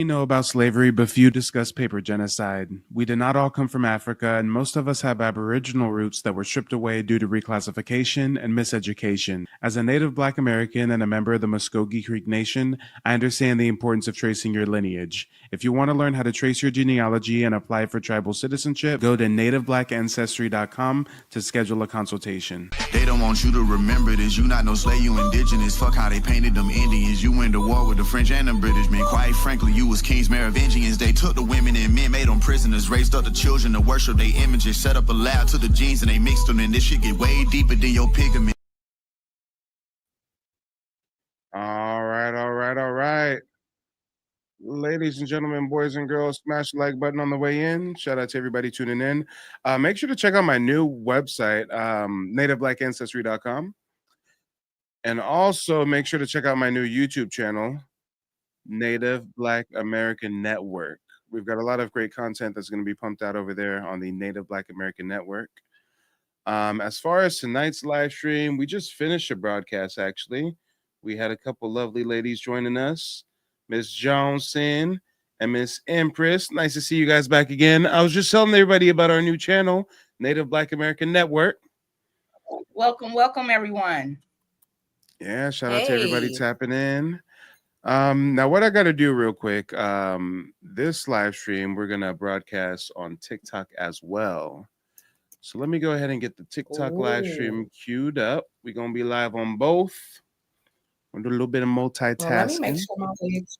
We know about slavery, but few discuss paper genocide. We did not all come from Africa, and most of us have Aboriginal roots that were stripped away due to reclassification and miseducation. As a native Black American and a member of the Muskogee Creek Nation, I understand the importance of tracing your lineage. If you want to learn how to trace your genealogy and apply for tribal citizenship, go to nativeblackancestry.com to schedule a consultation. They don't want you to remember this. You not no slave, you indigenous. Fuck how they painted them Indians. You went to war with the French and the British, man. Quite frankly, you was kings, Merovingians. They took the women and men, made them prisoners. Raised up the children to worship their images. Set up a lab to the genes and they mixed them. And this shit get way deeper than your pigment. All right. Ladies and gentlemen, boys and girls, smash the like button on the way in. Shout out to everybody tuning in. Make sure to check out my new website, nativeblackancestry.com. And also make sure to check out my new YouTube channel, Native Black American Network. We've got a lot of great content that's going to be pumped out over there on the Native Black American Network. As far as tonight's live stream, we just finished a broadcast, actually. We had a couple lovely ladies joining us, Miss Johnson and Miss Empress. Nice to see you guys back again. I was just telling everybody about our new channel, Native Black American Network. Welcome, everyone. Yeah, shout out to everybody tapping in. Now, what I got to do real quick, this live stream, we're going to broadcast on TikTok as well. So let me go ahead and get the TikTok live stream queued up. We're going to be live on both. We'll do a little bit of multitasking. Well, let me make sure my legs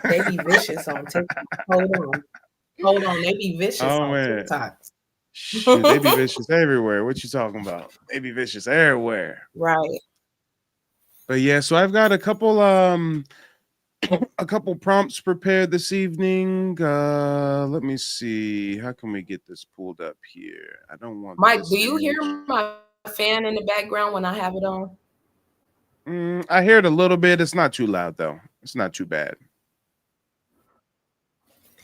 they be vicious on TikTok. Hold on. They be vicious on TikTok. Shoot, they be vicious everywhere. What you talking about? They be vicious everywhere. Right. But yeah, so I've got a couple prompts prepared this evening. Let me see. How can we get this pulled up here? I don't want Mike, do you hear my fan in the background when I have it on? I hear it a little bit. It's not too loud though. It's not too bad.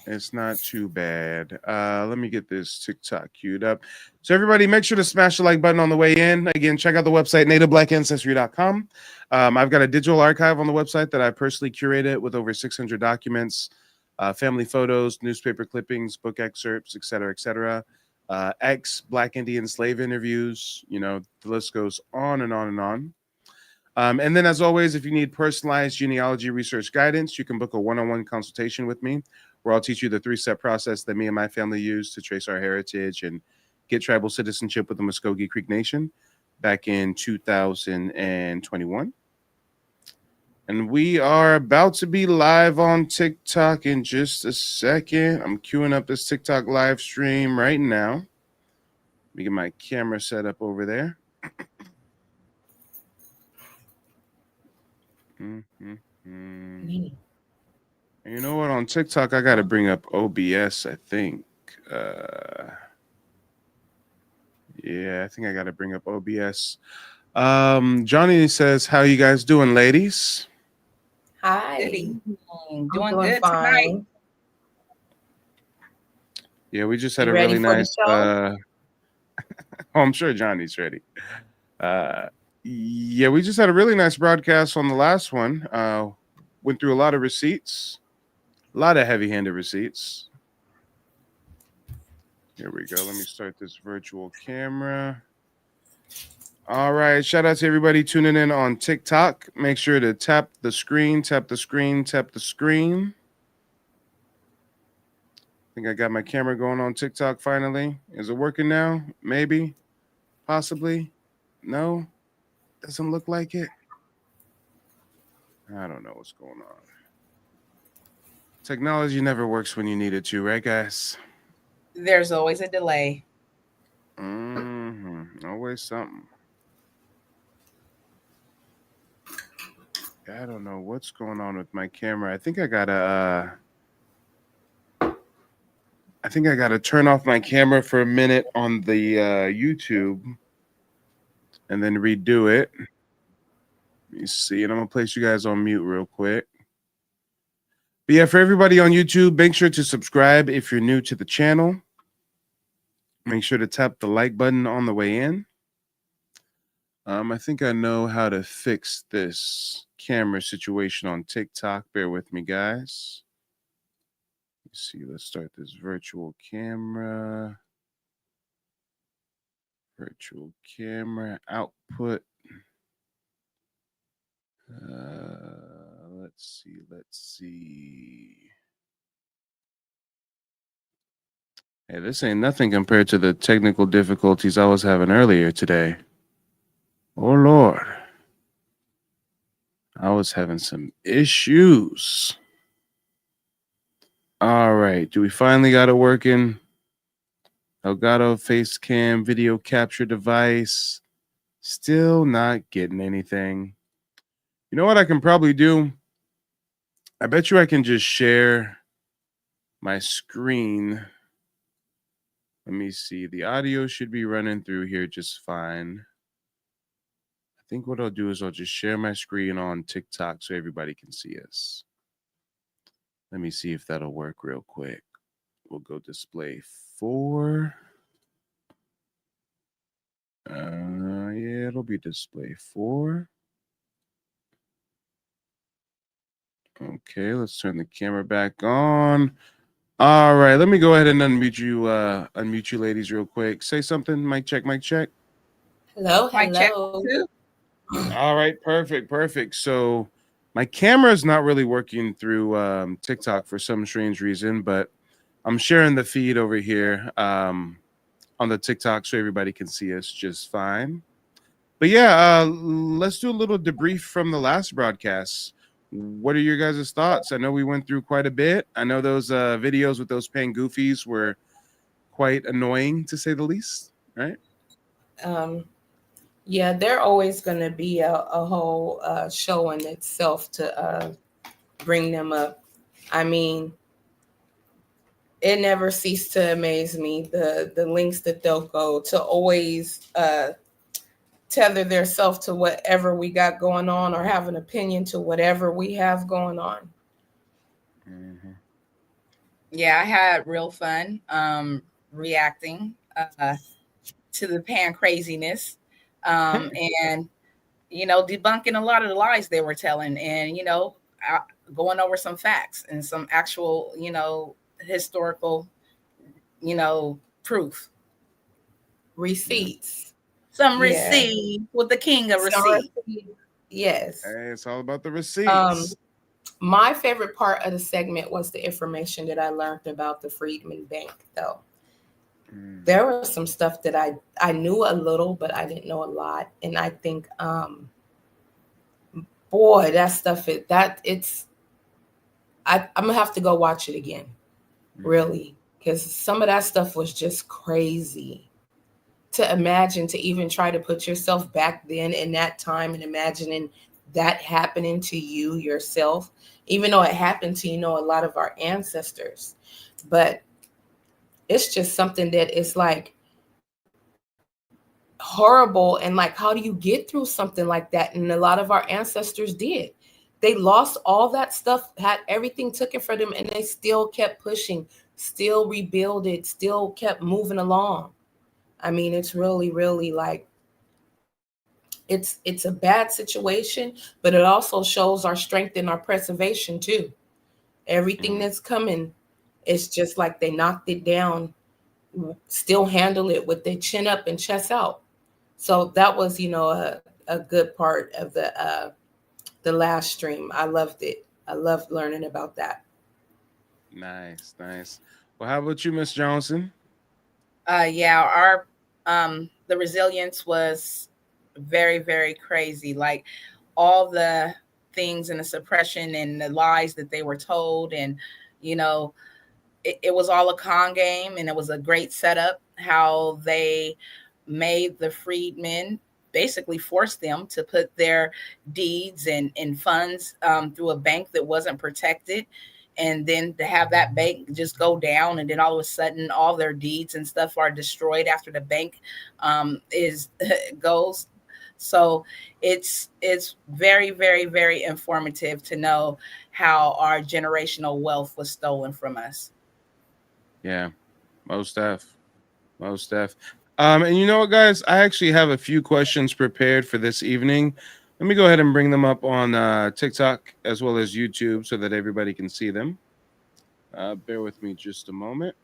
It's not too bad. Let me get this TikTok queued up. So everybody, make sure to smash the like button on the way in. Again, check out the website, nativeblackancestry.com. I've got a digital archive on the website that I personally curated with over 600 documents, family photos, newspaper clippings, book excerpts, etc. Ex-Black Indian slave interviews. You know, the list goes on and on and on. And then, as always, if you need personalized genealogy research guidance, you can book a one-on-one consultation with me, where I'll teach you the 3-step process that me and my family use to trace our heritage and get tribal citizenship with the Muskogee Creek Nation back in 2021. And we are about to be live on TikTok in just a second. I'm queuing up this TikTok live stream right now. Let me get my camera set up over there. You know what? On TikTok, I got to bring up OBS, I think. Yeah, I think I got to bring up OBS. Johnny says, how you guys doing, ladies? Hi. Doing good fine. Tonight. Yeah, we just had a really nice... I'm sure Johnny's ready. Yeah, we just had a really nice broadcast on the last one. Went through a lot of receipts. A lot of heavy-handed receipts. Here we go. Let me start this virtual camera. All right. Shout out to everybody tuning in on TikTok. Make sure to tap the screen. I think I got my camera going on TikTok finally. Is it working now? Maybe. Possibly. No. Doesn't look like it. I don't know what's going on. Technology never works when you need it to, right, guys? There's always a delay. Always something. I don't know what's going on with my camera. I think I gotta turn off my camera for a minute on the YouTube and then redo it. Let me see, and I'm gonna place you guys on mute real quick. But yeah, for everybody on YouTube, make sure to subscribe if you're new to the channel. Make sure to tap the like button on the way in. I think I know how to fix this camera situation on TikTok. Bear with me, guys. Let's see. Let's start this virtual camera. Virtual camera output. Let's see. Let's see. Hey, this ain't nothing compared to the technical difficulties I was having earlier today. Oh, Lord. I was having some issues. All right. Do we finally got it working? Elgato face cam video capture device. Still not getting anything. You know what I can probably do? I bet you I can just share my screen. Let me see. The audio should be running through here just fine. I think what I'll do is I'll just share my screen on TikTok so everybody can see us. Let me see if that'll work real quick. We'll go display 4. Yeah, it'll be display 4. Okay, let's turn the camera back on. All right, let me go ahead and unmute you ladies real quick. Say something. Mic check, mic check. Hello, Mic check hello. too. All right, perfect. So my camera is not really working through TikTok for some strange reason, but I'm sharing the feed over here on the TikTok so everybody can see us just fine. But yeah, let's do a little debrief from the last broadcast. What are your guys' thoughts? I know we went through quite a bit. I know those videos with those paying goofies were quite annoying, to say the least, right? Yeah, they're always going to be a whole show in itself to bring them up. I mean, it never ceased to amaze me, the links that they'll go to always tether their self to whatever we got going on or have an opinion to whatever we have going on. Mm-hmm. Yeah, I had real fun reacting to the pan craziness and, debunking a lot of the lies they were telling and, going over some facts and some actual, historical, proof. Receipts. Some Yeah. receipt with the king of receipt. Yes. Hey, it's all about the receipts. My favorite part of the segment was the information that I learned about the Freedman Bank, though. There was some stuff that I knew a little, but I didn't know a lot. And I think, boy, that stuff, I'm going to have to go watch it again, really, because some of that stuff was just crazy. To imagine, to even try to put yourself back then in that time and imagining that happening to you yourself, even though it happened to, a lot of our ancestors. But it's just something that is like horrible. And like, how do you get through something like that? And a lot of our ancestors did. They lost all that stuff, had everything taken from them, and they still kept pushing, still rebuilded, still kept moving along. I mean, it's really, really like, it's a bad situation, but it also shows our strength and our preservation too. Everything that's coming, it's just like they knocked it down, still handle it with their chin up and chest out. So that was, a good part of the last stream. I loved it. I loved learning about that. Nice. Well, how about you, Miss Johnson? Yeah, our the resilience was very, very crazy. Like all the things and the suppression and the lies that they were told, and it was all a con game, and it was a great setup how they made the freedmen basically force them to put their deeds and funds through a bank that wasn't protected, and then to have that bank just go down, and then all of a sudden all their deeds and stuff are destroyed after the bank is goes. So it's very, very, very informative to know how our generational wealth was stolen from us. Yeah, most def. And you know what, guys? I actually have a few questions prepared for this evening. Let me go ahead and bring them up on TikTok as well as YouTube so that everybody can see them. Bear with me just a moment.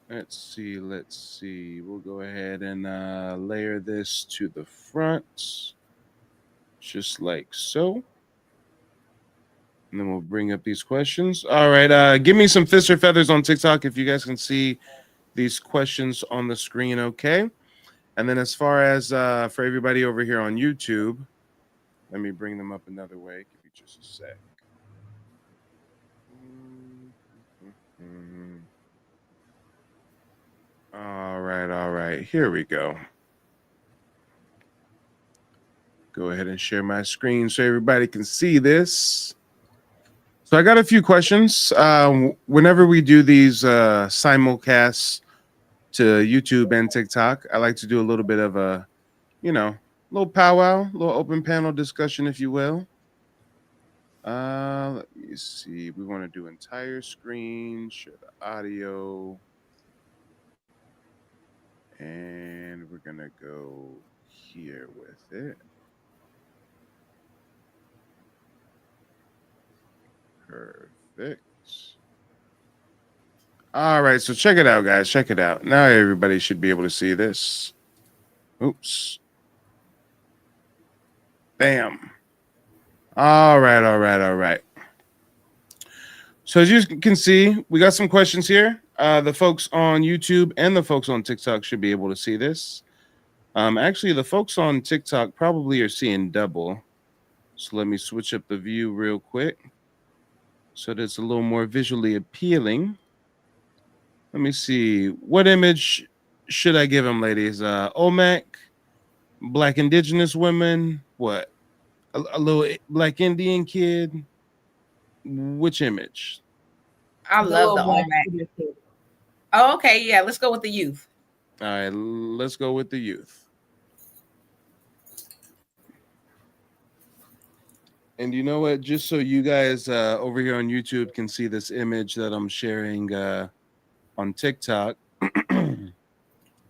Let's see. Let's see. We'll go ahead and layer this to the front, just like so. And then we'll bring up these questions. All right. Give me some fists or feathers on TikTok if you guys can see these questions on the screen. Okay. And then as far as for everybody over here on YouTube, let me bring them up another way. Give me just a sec. All right. All right. Here we go. Go ahead and share my screen so everybody can see this. So I got a few questions. Whenever we do these simulcasts to YouTube and TikTok, I like to do a little bit of a, little powwow, little open panel discussion, if you will. Let me see. We want to do entire screen, share the audio, and we're gonna go here with it. Perfect. All right, so check it out, guys. Check it out. Now everybody should be able to see this. Oops. Bam. All right, all right, all right. So as you can see, we got some questions here. The folks on YouTube and the folks on TikTok should be able to see this. Actually, the folks on TikTok probably are seeing double. So let me switch up the view real quick so that it's a little more visually appealing. Let me see. What image should I give them, ladies? OMAC, Black Indigenous women, what? A little Black Indian kid? Which image? I love the Black OMAC. Indian kid. Oh, okay. Yeah, let's go with the youth. All right, let's go with the youth. And you know what? Just so you guys over here on YouTube can see this image that I'm sharing on TikTok,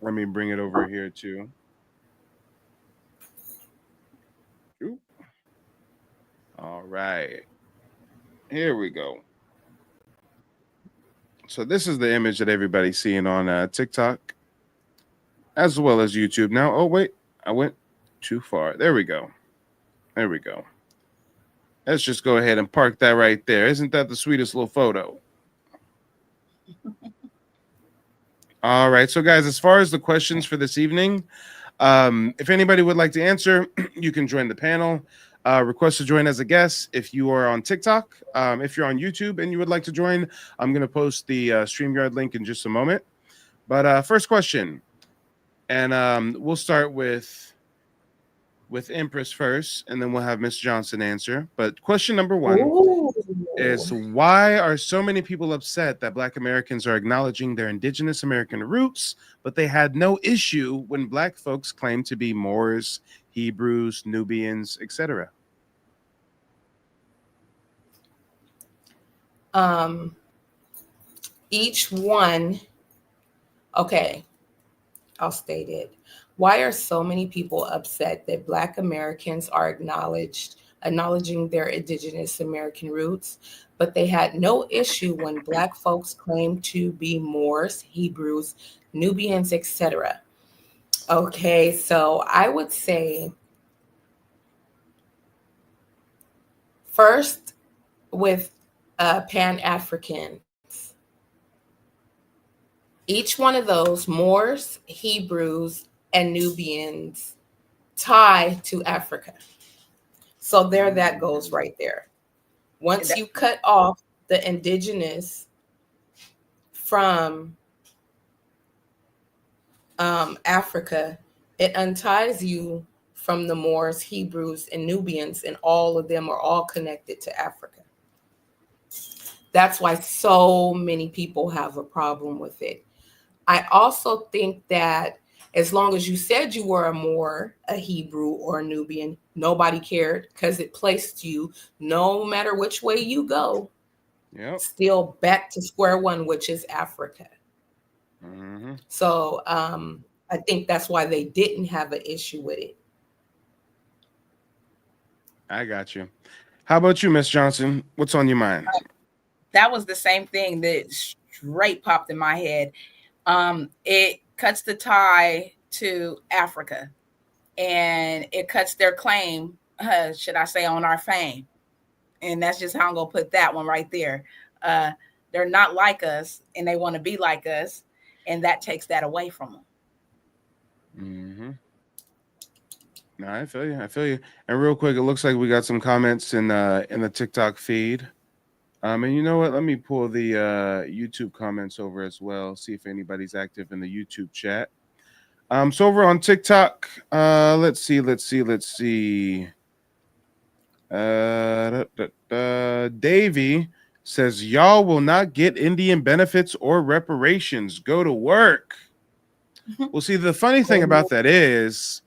let me bring it over here too. Ooh. All right. Here we go. So this is the image that everybody's seeing on TikTok as well as YouTube. Now, oh, wait, I went too far. There we go. There we go. Let's just go ahead and park that right there. Isn't that the sweetest little photo? All right. So, guys, as far as the questions for this evening, if anybody would like to answer, you can join the panel. Request to join as a guest if you are on TikTok. If you're on YouTube and you would like to join, I'm going to post the StreamYard link in just a moment. But first question, and we'll start with Empress first, and then we'll have Miss Johnson answer. But question number one is, why are so many people upset that Black Americans are acknowledging their Indigenous American roots, but they had no issue when Black folks claim to be Moors, Hebrews, Nubians, etc.? Each one, okay, I'll state it. Why are so many people upset that Black Americans are acknowledging their Indigenous American roots, but they had no issue when Black folks claimed to be Moors, Hebrews, Nubians, etc.? Okay, so I would say first with Pan-Africans. Each one of those, Moors, Hebrews, and Nubians, tie to Africa. So there that goes right there. Once you cut off the Indigenous from Africa, it unties you from the Moors, Hebrews, and Nubians, and all of them are all connected to Africa. That's why so many people have a problem with it. I also think that as long as you said you were a Moor, a Hebrew, or a Nubian, nobody cared because it placed you, no matter which way you go, still back to square one, which is Africa. Mm-hmm. So I think that's why they didn't have an issue with it. I got you. How about you, Miss Johnson? What's on your mind? That was the same thing that straight popped in my head. It cuts the tie to Africa, and it cuts their claim, should I say, on our fame. And that's just how I'm gonna put that one right there. Uh, they're not like us, and they want to be like us, and that takes that away from them. Mm-hmm. No, I feel you. I feel you. And real quick, it looks like we got some comments in the TikTok feed. And you know what? Let me pull the YouTube comments over as well. See if anybody's active in the YouTube chat. So over on TikTok, let's see. Davey says y'all will not get Indian benefits or reparations. Go to work. Well, see, the funny thing about that is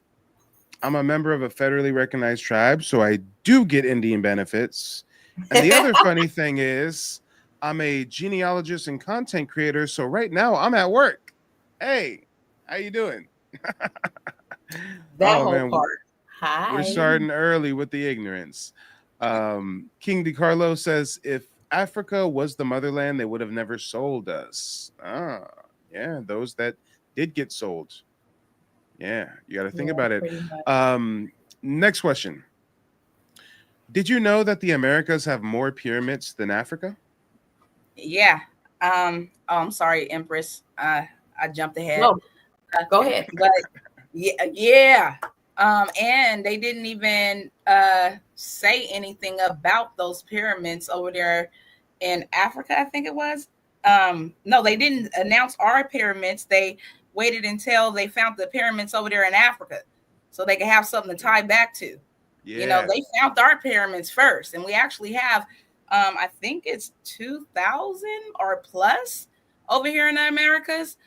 I'm a member of a federally recognized tribe, so I do get Indian benefits. And the other funny thing is I'm a genealogist and content creator, so right now I'm at work. Hey, how you doing? That Oh whole man, part. we're Hi. starting early with the ignorance. King DiCarlo says if Africa was the motherland, they would have never sold us. Ah, yeah, those that did get sold. Yeah, you got to think Yeah, about it. pretty much. Next question. Did you know that the Americas have more pyramids than Africa? Yeah. Oh, I'm sorry, Empress. I jumped ahead. No, go ahead. But yeah, yeah. And they didn't even say anything about those pyramids over there in Africa, I think it was. No, they didn't announce our pyramids. They waited until they found the pyramids over there in Africa so they could have something to tie back to. You know, Yeah. they found our pyramids first, and we actually have, I think it's 2,000 or plus over here in the Americas,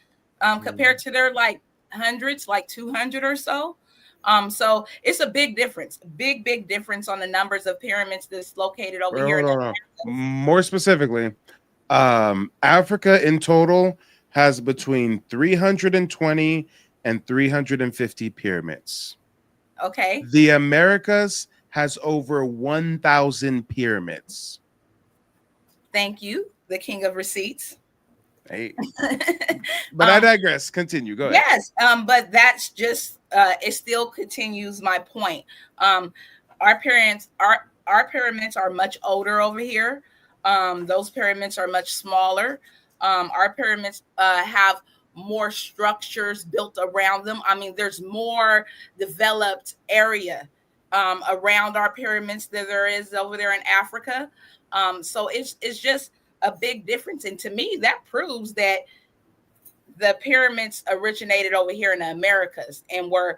compared to their like hundreds, like 200 or so. So it's a big difference, big difference on the numbers of pyramids that's located over here in the Hold on. Americas. More specifically, Africa in total has between 320 and 350 pyramids. Okay, The Americas has over 1,000 pyramids. thank you, the king of receipts. Hey, but I digress. Continue. Go ahead. Yes, but that's just it still continues my point. Our parents, our pyramids are much older over here. Those pyramids are much smaller. Our pyramids have more structures built around them. I mean, there's more developed area around our pyramids than there is over there in Africa. So it's just a big difference, and to me, that proves that the pyramids originated over here in the Americas and were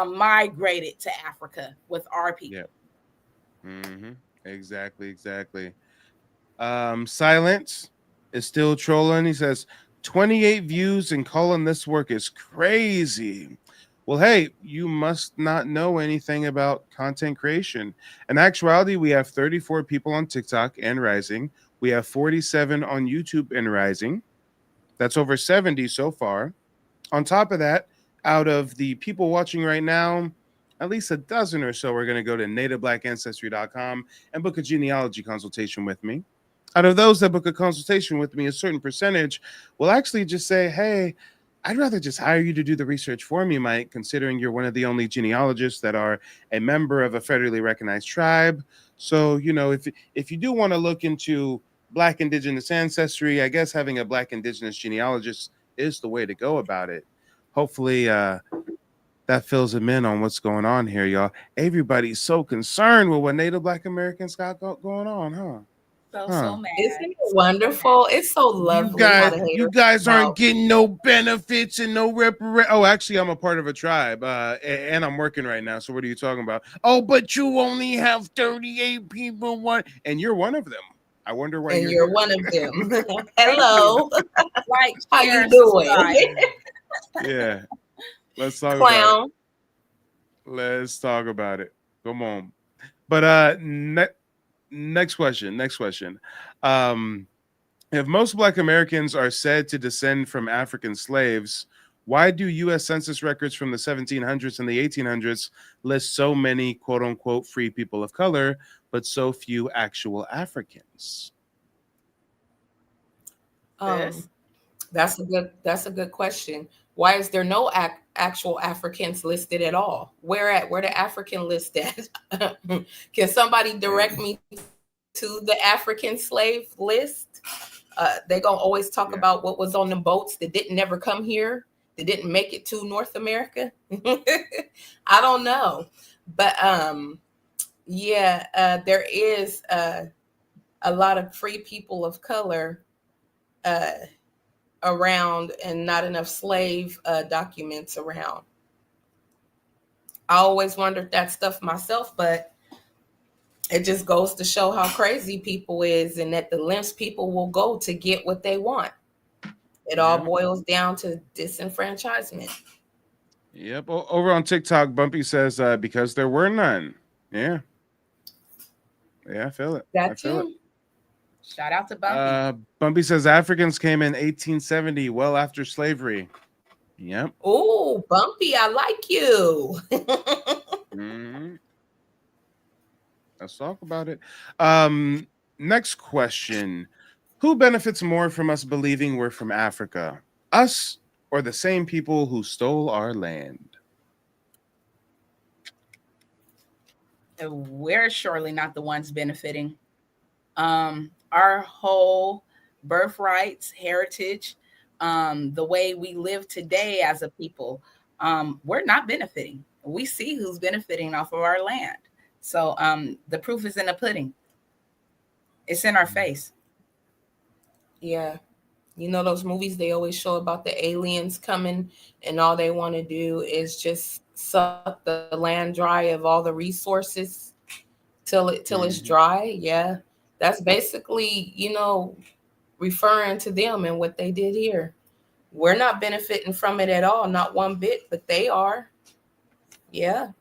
migrated to Africa with our people. Yeah. Mm-hmm. Exactly. Silence is still trolling. He says 28 views and calling this work is crazy. Well, hey, you must not know anything about content creation. In actuality, we have 34 people on TikTok and rising. We have 47 on YouTube and rising. That's over 70 so far. On top of that, out of the people watching right now, at least a dozen or so are going to go to nativeblackAncestry.com and book a genealogy consultation with me. Out of those that book a consultation with me, a certain percentage will actually just say, hey, I'd rather just hire you to do the research for me, Mike, considering you're one of the only genealogists that are a member of a federally recognized tribe. So, you know, if you do want to look into Black Indigenous ancestry, I guess having a Black Indigenous genealogist is the way to go about it. Hopefully, that fills them in on what's going on here, y'all. Everybody's so concerned with what Native Black Americans got going on, huh? So mad. Isn't it wonderful? It's so lovely how the You haters guys come aren't out. getting no benefits and no reparation. Oh, actually, I'm a part of a tribe, and I'm working right now. So what are you talking about? Oh, but you only have 38 people. And you're one of them. I wonder why And you're you're one of them. Thank Hello. you. Like, How share, you doing? subscribe. Yeah, let's talk about it. Clown. Let's talk about it. Come on. But next question. If most Black Americans are said to descend from African slaves, why do U.S. Census records from the 1700s and the 1800s list so many quote unquote free people of color, but so few actual Africans? This. That's a good question. Why is there no actual Africans listed at all? Where the African list at? Can somebody direct me to the African slave list? They gonna always talk about what was on the boats that didn't never come here, that didn't make it to North America. I don't know, but there is a lot of free people of color around, and not enough slave documents around. I always wondered that stuff myself, but it just goes to show how crazy people is, and that the lengths people will go to get what they want. It all boils down to disenfranchisement. Yep. Over on TikTok, Bumpy says, because there were none. Yeah. Yeah, I feel it. That I feel too. it. Shout out to Bumpy. Bumpy says Africans came in 1870, well after slavery. Yep. Oh, Bumpy, I like you. Mm-hmm. Let's talk about it. Next question. Who benefits more from us believing we're from Africa? Us or the same people who stole our land? We're surely not the ones benefiting. Our whole birthrights, heritage, the way we live today as a people, we're not benefiting. We see who's benefiting off of our land. So the proof is in the pudding. It's in our face. Yeah. You know those movies they always show about the aliens coming, and all they want to do is just suck the land dry of all the resources till it's dry. Yeah. That's basically, referring to them and what they did here. We're not benefiting from it at all, not one bit, but they are. Yeah.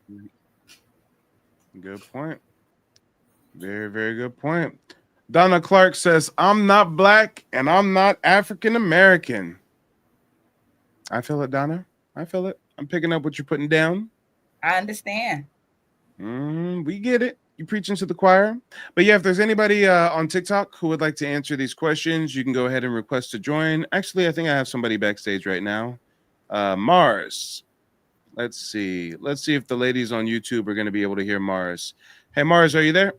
Good point. Very, very good point. Donna Clark says, I'm not Black and I'm not African American. I feel it, Donna. I feel it. I'm picking up what you're putting down. I understand. We get it. You preaching to the choir. But yeah, if there's anybody on TikTok who would like to answer these questions, you can go ahead and request to join. Actually, I think I have somebody backstage right now. Mars. Let's see. Let's see if the ladies on YouTube are going to be able to hear Mars. Hey, Mars, are you there?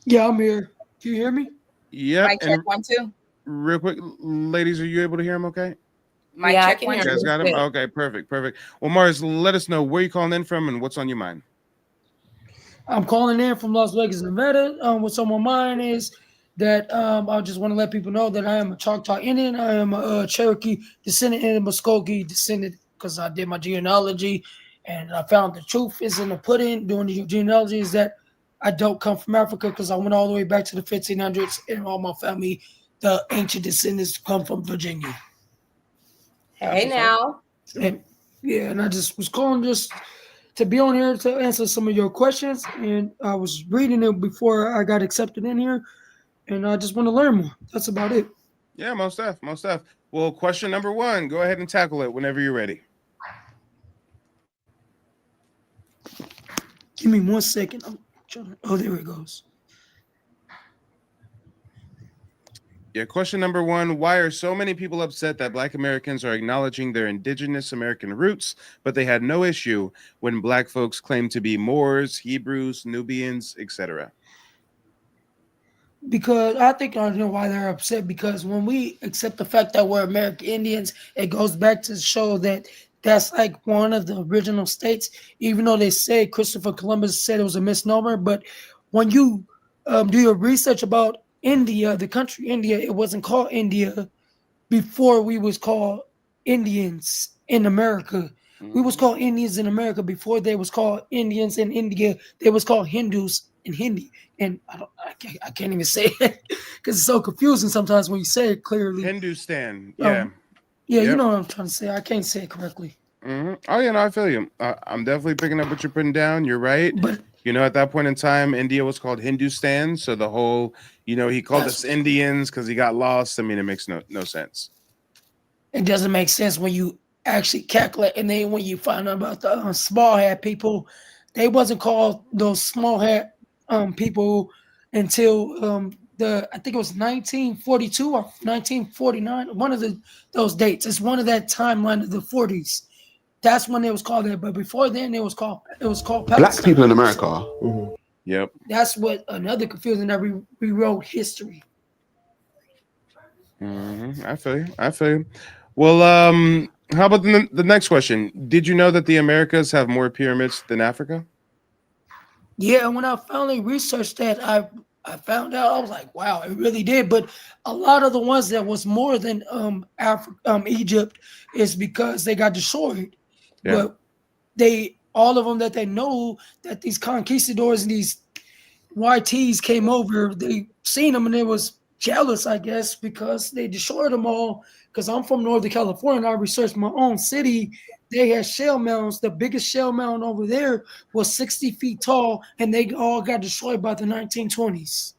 Yeah, I'm here. Can you hear me? Yep. Mic check 1 2. Real quick, ladies, are you able to hear him okay? Mic check 1 2. You guys got him? Okay, perfect. Well, Mars, let us know where you're calling in from and what's on your mind. I'm calling in from Las Vegas, Nevada. What's on my mind is that I just want to let people know that I am a Choctaw Indian. I am a Cherokee descendant and a Muskogee descendant because I did my genealogy, and I found the truth is in the pudding doing the genealogy is that I don't come from Africa because I went all the way back to the 1500s, and all my family, the ancient descendants, come from Virginia. Hey now. And I just was calling just to be on here to answer some of your questions, and I was reading it before I got accepted in here, and I just want to learn more. That's about it. Yeah, most def. Well, question number 1, go ahead and tackle it whenever you're ready. Give me 1 second. Oh, there it goes. Yeah, question number 1, why are so many people upset that Black Americans are acknowledging their indigenous American roots, but they had no issue when Black folks claim to be Moors, Hebrews, Nubians, etc.? Because I think I know why they're upset, because when we accept the fact that we're American Indians, it goes back to show that that's like one of the original states, even though they say Christopher Columbus said it was a misnomer. But when you do your research about India, the country India, it wasn't called India before we was called Indians in America. We was called Indians in America before they was called Indians in India. They was called Hindus in Hindi. And I can't even say it because it's so confusing sometimes when you say it clearly. Hindustan, yeah. Yep. You know what I'm trying to say. I can't say it correctly. Oh, yeah, no, I feel you. I'm definitely picking up what you're putting down. You're right. At that point in time, India was called Hindustan. So the whole, he called us Indians because he got lost. I mean, it makes no sense. It doesn't make sense when you actually calculate. And then when you find out about the small hat people, they wasn't called those small hat people until I think it was 1942 or 1949. One of those dates. It's one of that timeline of the 40s. That's when it was called that. But before then, it was called Palestine. Black people in America. So, Yep. that's what another confusion that rewrote history. I feel you. Well, how about the next question? Did you know that the Americas have more pyramids than Africa? Yeah, when I finally researched that, I found out, I was like, wow, it really did. But a lot of the ones that was more than Egypt is because they got destroyed. Yeah. But all of them that they know that these conquistadors and these YTs came over, they seen them and they was jealous, I guess, because they destroyed them all. Because I'm from Northern California and I researched my own city. They had shell mounds. The biggest shell mound over there was 60 feet tall, and they all got destroyed by the 1920s.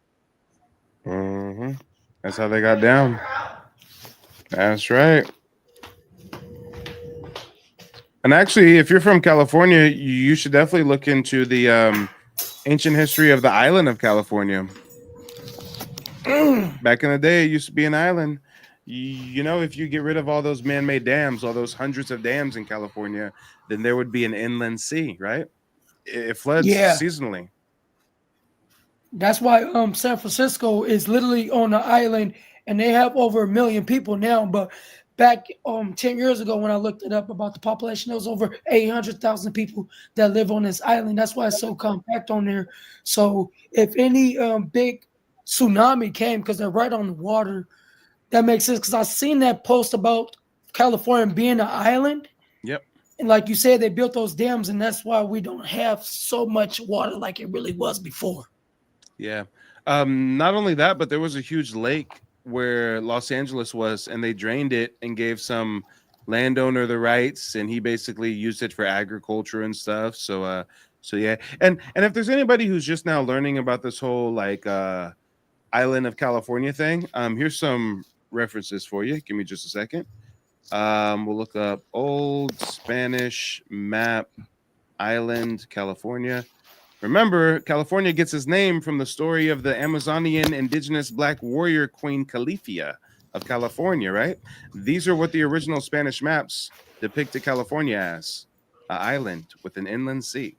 That's how they got down. That's right. And actually, if you're from California, you should definitely look into the ancient history of the island of California. Back in the day, it used to be an island. If you get rid of all those man-made dams, all those hundreds of dams in California, then there would be an inland sea, right? It floods seasonally. That's why San Francisco is literally on an island, and they have over 1 million people now. But back 10 years ago, when I looked it up about the population, there was over 800,000 people that live on this island. That's why it's so compact on there. So if any big tsunami came, because they're right on the water, that makes sense. Because I seen that post about California being an island. Yep. And like you said, they built those dams, and that's why we don't have so much water like it really was before. Yeah. Not only that, but there was a huge lake where Los Angeles was, and they drained it and gave some landowner the rights, and he basically used it for agriculture and stuff. So yeah. And if there's anybody who's just now learning about this whole island of California thing, here's some references for you. Give me just a second. We'll look up old Spanish map island California. Remember, California gets its name from the story of the Amazonian indigenous black warrior Queen Califia of California, right? These are what the original Spanish maps depicted California as, an island with an inland sea.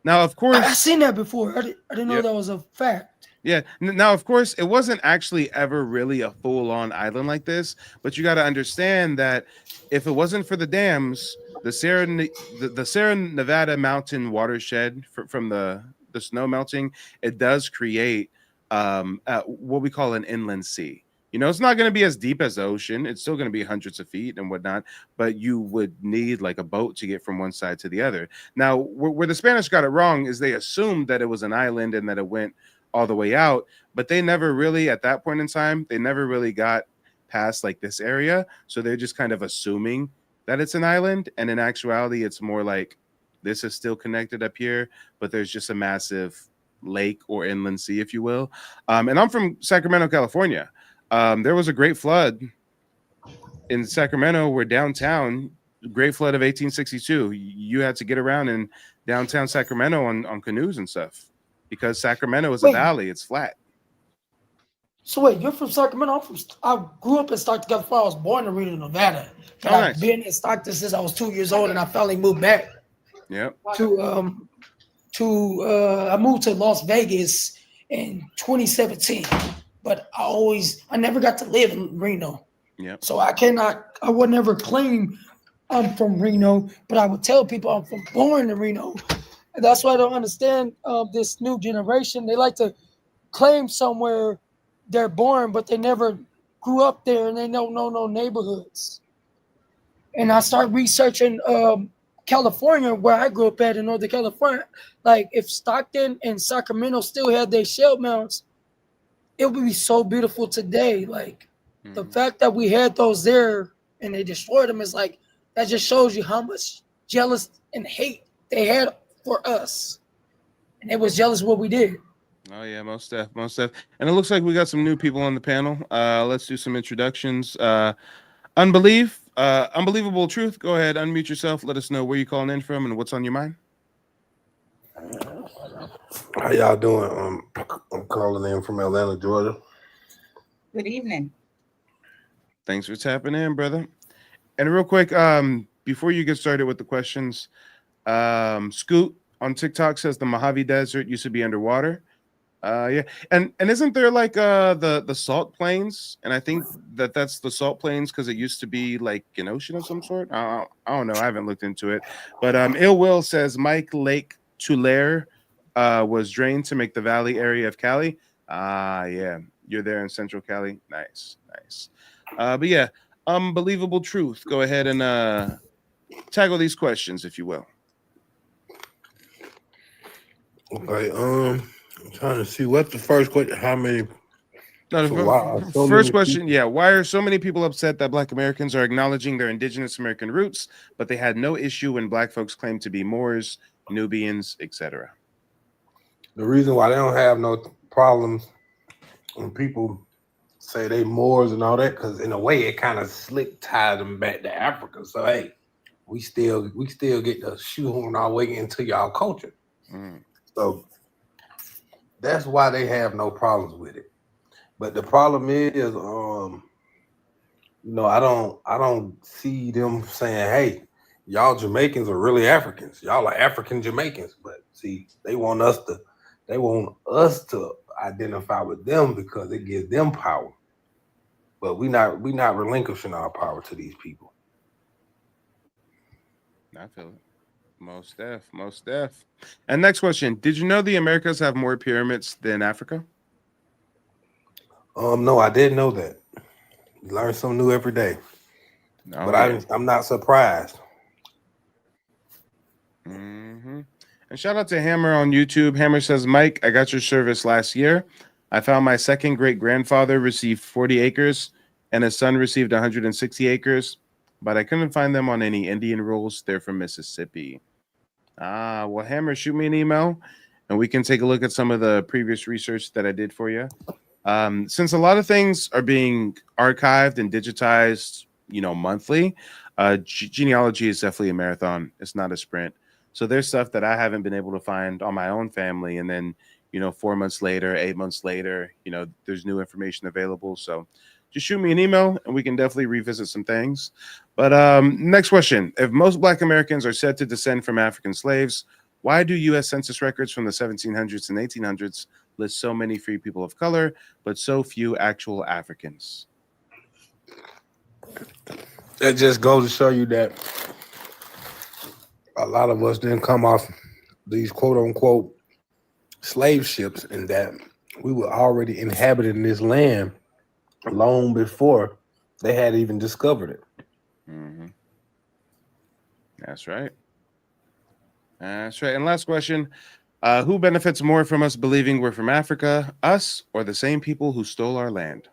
Now, of course, I've seen that before. I didn't know that was a fact. Yeah. Now, of course, it wasn't actually ever really a full-on island like this, but you got to understand that if it wasn't for the dams, the Sierra Nevada mountain watershed from the snow melting, it does create what we call an inland sea. It's not going to be as deep as the ocean. It's still going to be hundreds of feet and whatnot, but you would need like a boat to get from one side to the other. Now, where the Spanish got it wrong is they assumed that it was an island and that it went all the way out, but they never really, at that point in time, they never really got past like this area. So they're just kind of assuming that it's an island. And in actuality, it's more like this is still connected up here, but there's just a massive lake or inland sea, if you will. And I'm from Sacramento, California. There was a great flood in Sacramento where downtown, great flood of 1862, you had to get around in downtown Sacramento on canoes and stuff because Sacramento is a valley. It's flat. So wait, you're from Sacramento? I grew up in Stockton, California. I was born in Reno, Nevada. But I've been in Stockton since I was 2 years old, and I finally moved back. Yep. I moved to Las Vegas in 2017, but I never got to live in Reno. Yep. So I would never claim I'm from Reno, but I would tell people I'm born in Reno. And that's why I don't understand this new generation. They like to claim somewhere they're born, but they never grew up there and they don't know no neighborhoods. And I start researching California, where I grew up at in Northern California. Like if Stockton and Sacramento still had their shell mounds, it would be so beautiful today. Like the fact that we had those there and they destroyed them is like, that just shows you how much jealous and hate they had for us. and they was jealous of what we did. Oh yeah, most def, most def. And it looks like we got some new people on the panel. Let's do some introductions. Unbelievable truth. Go ahead, unmute yourself. Let us know where you calling in from and what's on your mind. How y'all doing? I'm calling in from Atlanta, Georgia. Good evening. Thanks for tapping in, brother. And real quick, before you get started with the questions, Scoot on TikTok says the Mojave Desert used to be underwater. Yeah, and isn't there like the salt plains? And I think that's the salt plains because it used to be like an ocean of some sort. I don't know. I haven't looked into it. But Ill Will says Mike Lake Tulare was drained to make the valley area of Cali. Yeah, you're there in Central Cali. Nice. But yeah, unbelievable truth. Go ahead and tackle these questions, if you will. Okay. I'm trying to see what's the first question. How many? No, So why so first many question, people- yeah. Why are so many people upset that Black Americans are acknowledging their indigenous American roots, but they had no issue when Black folks claim to be Moors, Nubians, etc.? The reason why they don't have no problems when people say they Moors and all that, because in a way it kind of slick tied them back to Africa. So hey, we still get to shoehorn our way into y'all culture. So that's why they have no problems with it. But the problem is, I don't see them saying, "Hey, y'all Jamaicans are really Africans. Y'all are African Jamaicans." But see, they want us to identify with them because it gives them power. But we not relinquishing our power to these people. I feel it. Most def. And next question: did you know the Americas have more pyramids than Africa? No, I didn't know that. You learn something new every day. Oh, But yeah. I'm not surprised. And shout out to Hammer on YouTube. Hammer says, Mike, I got your service last year. I found my second great grandfather received 40 acres and his son received 160 acres, but I couldn't find them on any Indian rolls. They're from Mississippi. Well, Hammer, shoot me an email and we can take a look at some of the previous research that I did for you. Since a lot of things are being archived and digitized, monthly, genealogy is definitely a marathon. It's not a sprint. So there's stuff that I haven't been able to find on my own family. And then, 4 months later, 8 months later, there's new information available. So just shoot me an email and we can definitely revisit some things. But next question. If most Black Americans are said to descend from African slaves, why do U.S. Census records from the 1700s and 1800s list so many free people of color, but so few actual Africans? That just goes to show you that a lot of us didn't come off these quote unquote slave ships, and that we were already inhabiting this land long before they had even discovered it. That's right. And last question. Who benefits more from us believing we're from Africa, us or the same people who stole our land?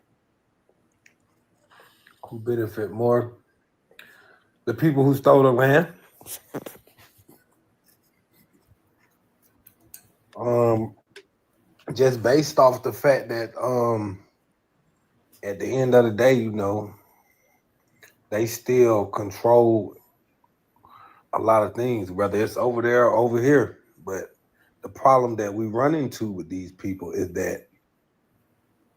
Who benefit more? The people who stole the land. Just based off the fact that at the end of the day, they still control a lot of things, whether it's over there or over here. But the problem that we run into with these people is that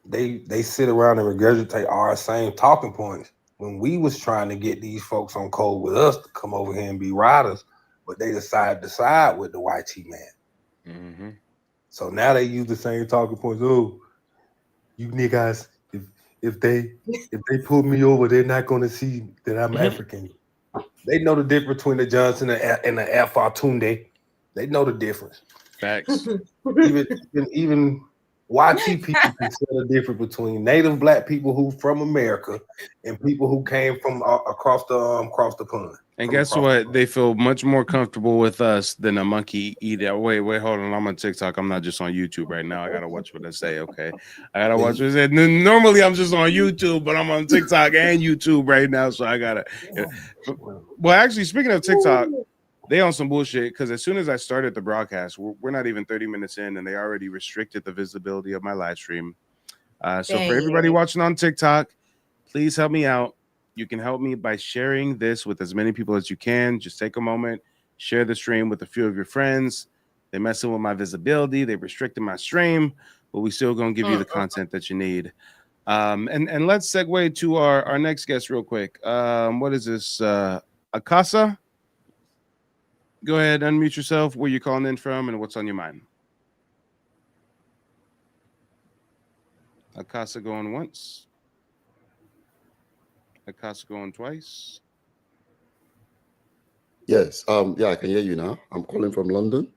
they sit around and regurgitate our same talking points when we was trying to get these folks on code with us to come over here and be riders, but they decided to side with the YT man. So now they use the same talking points. Oh, you niggas, if they pull me over, they're not going to see that I'm African. They know the difference between the Johnson and the Alpha Tunde. They know the difference. Facts. Even YT people can tell the difference between native Black people who from America and people who came from across the pond. And guess what? They feel much more comfortable with us than a monkey eater. Wait, hold on. I'm on TikTok. I'm not just on YouTube right now. I gotta watch what I say. Okay, I gotta watch what I say. Normally, I'm just on YouTube, but I'm on TikTok and YouTube right now, so I gotta. Well, actually, speaking of TikTok, they on some bullshit because as soon as I started the broadcast, we're not even 30 minutes in, and they already restricted the visibility of my live stream. So for everybody Dang. watching on TikTok, please help me out. You can help me by sharing this with as many people as you can. Just take a moment, share the stream with a few of your friends. They messing with my visibility. They restricted my stream, but we still gonna give you the content that you need. And let's segue to our next guest real quick. What is this? Akasa? Go ahead, unmute yourself. Where you calling in from, and what's on your mind? Akasa going once. Akasa going twice. Yes. Yeah, I can hear you now. I'm calling from London.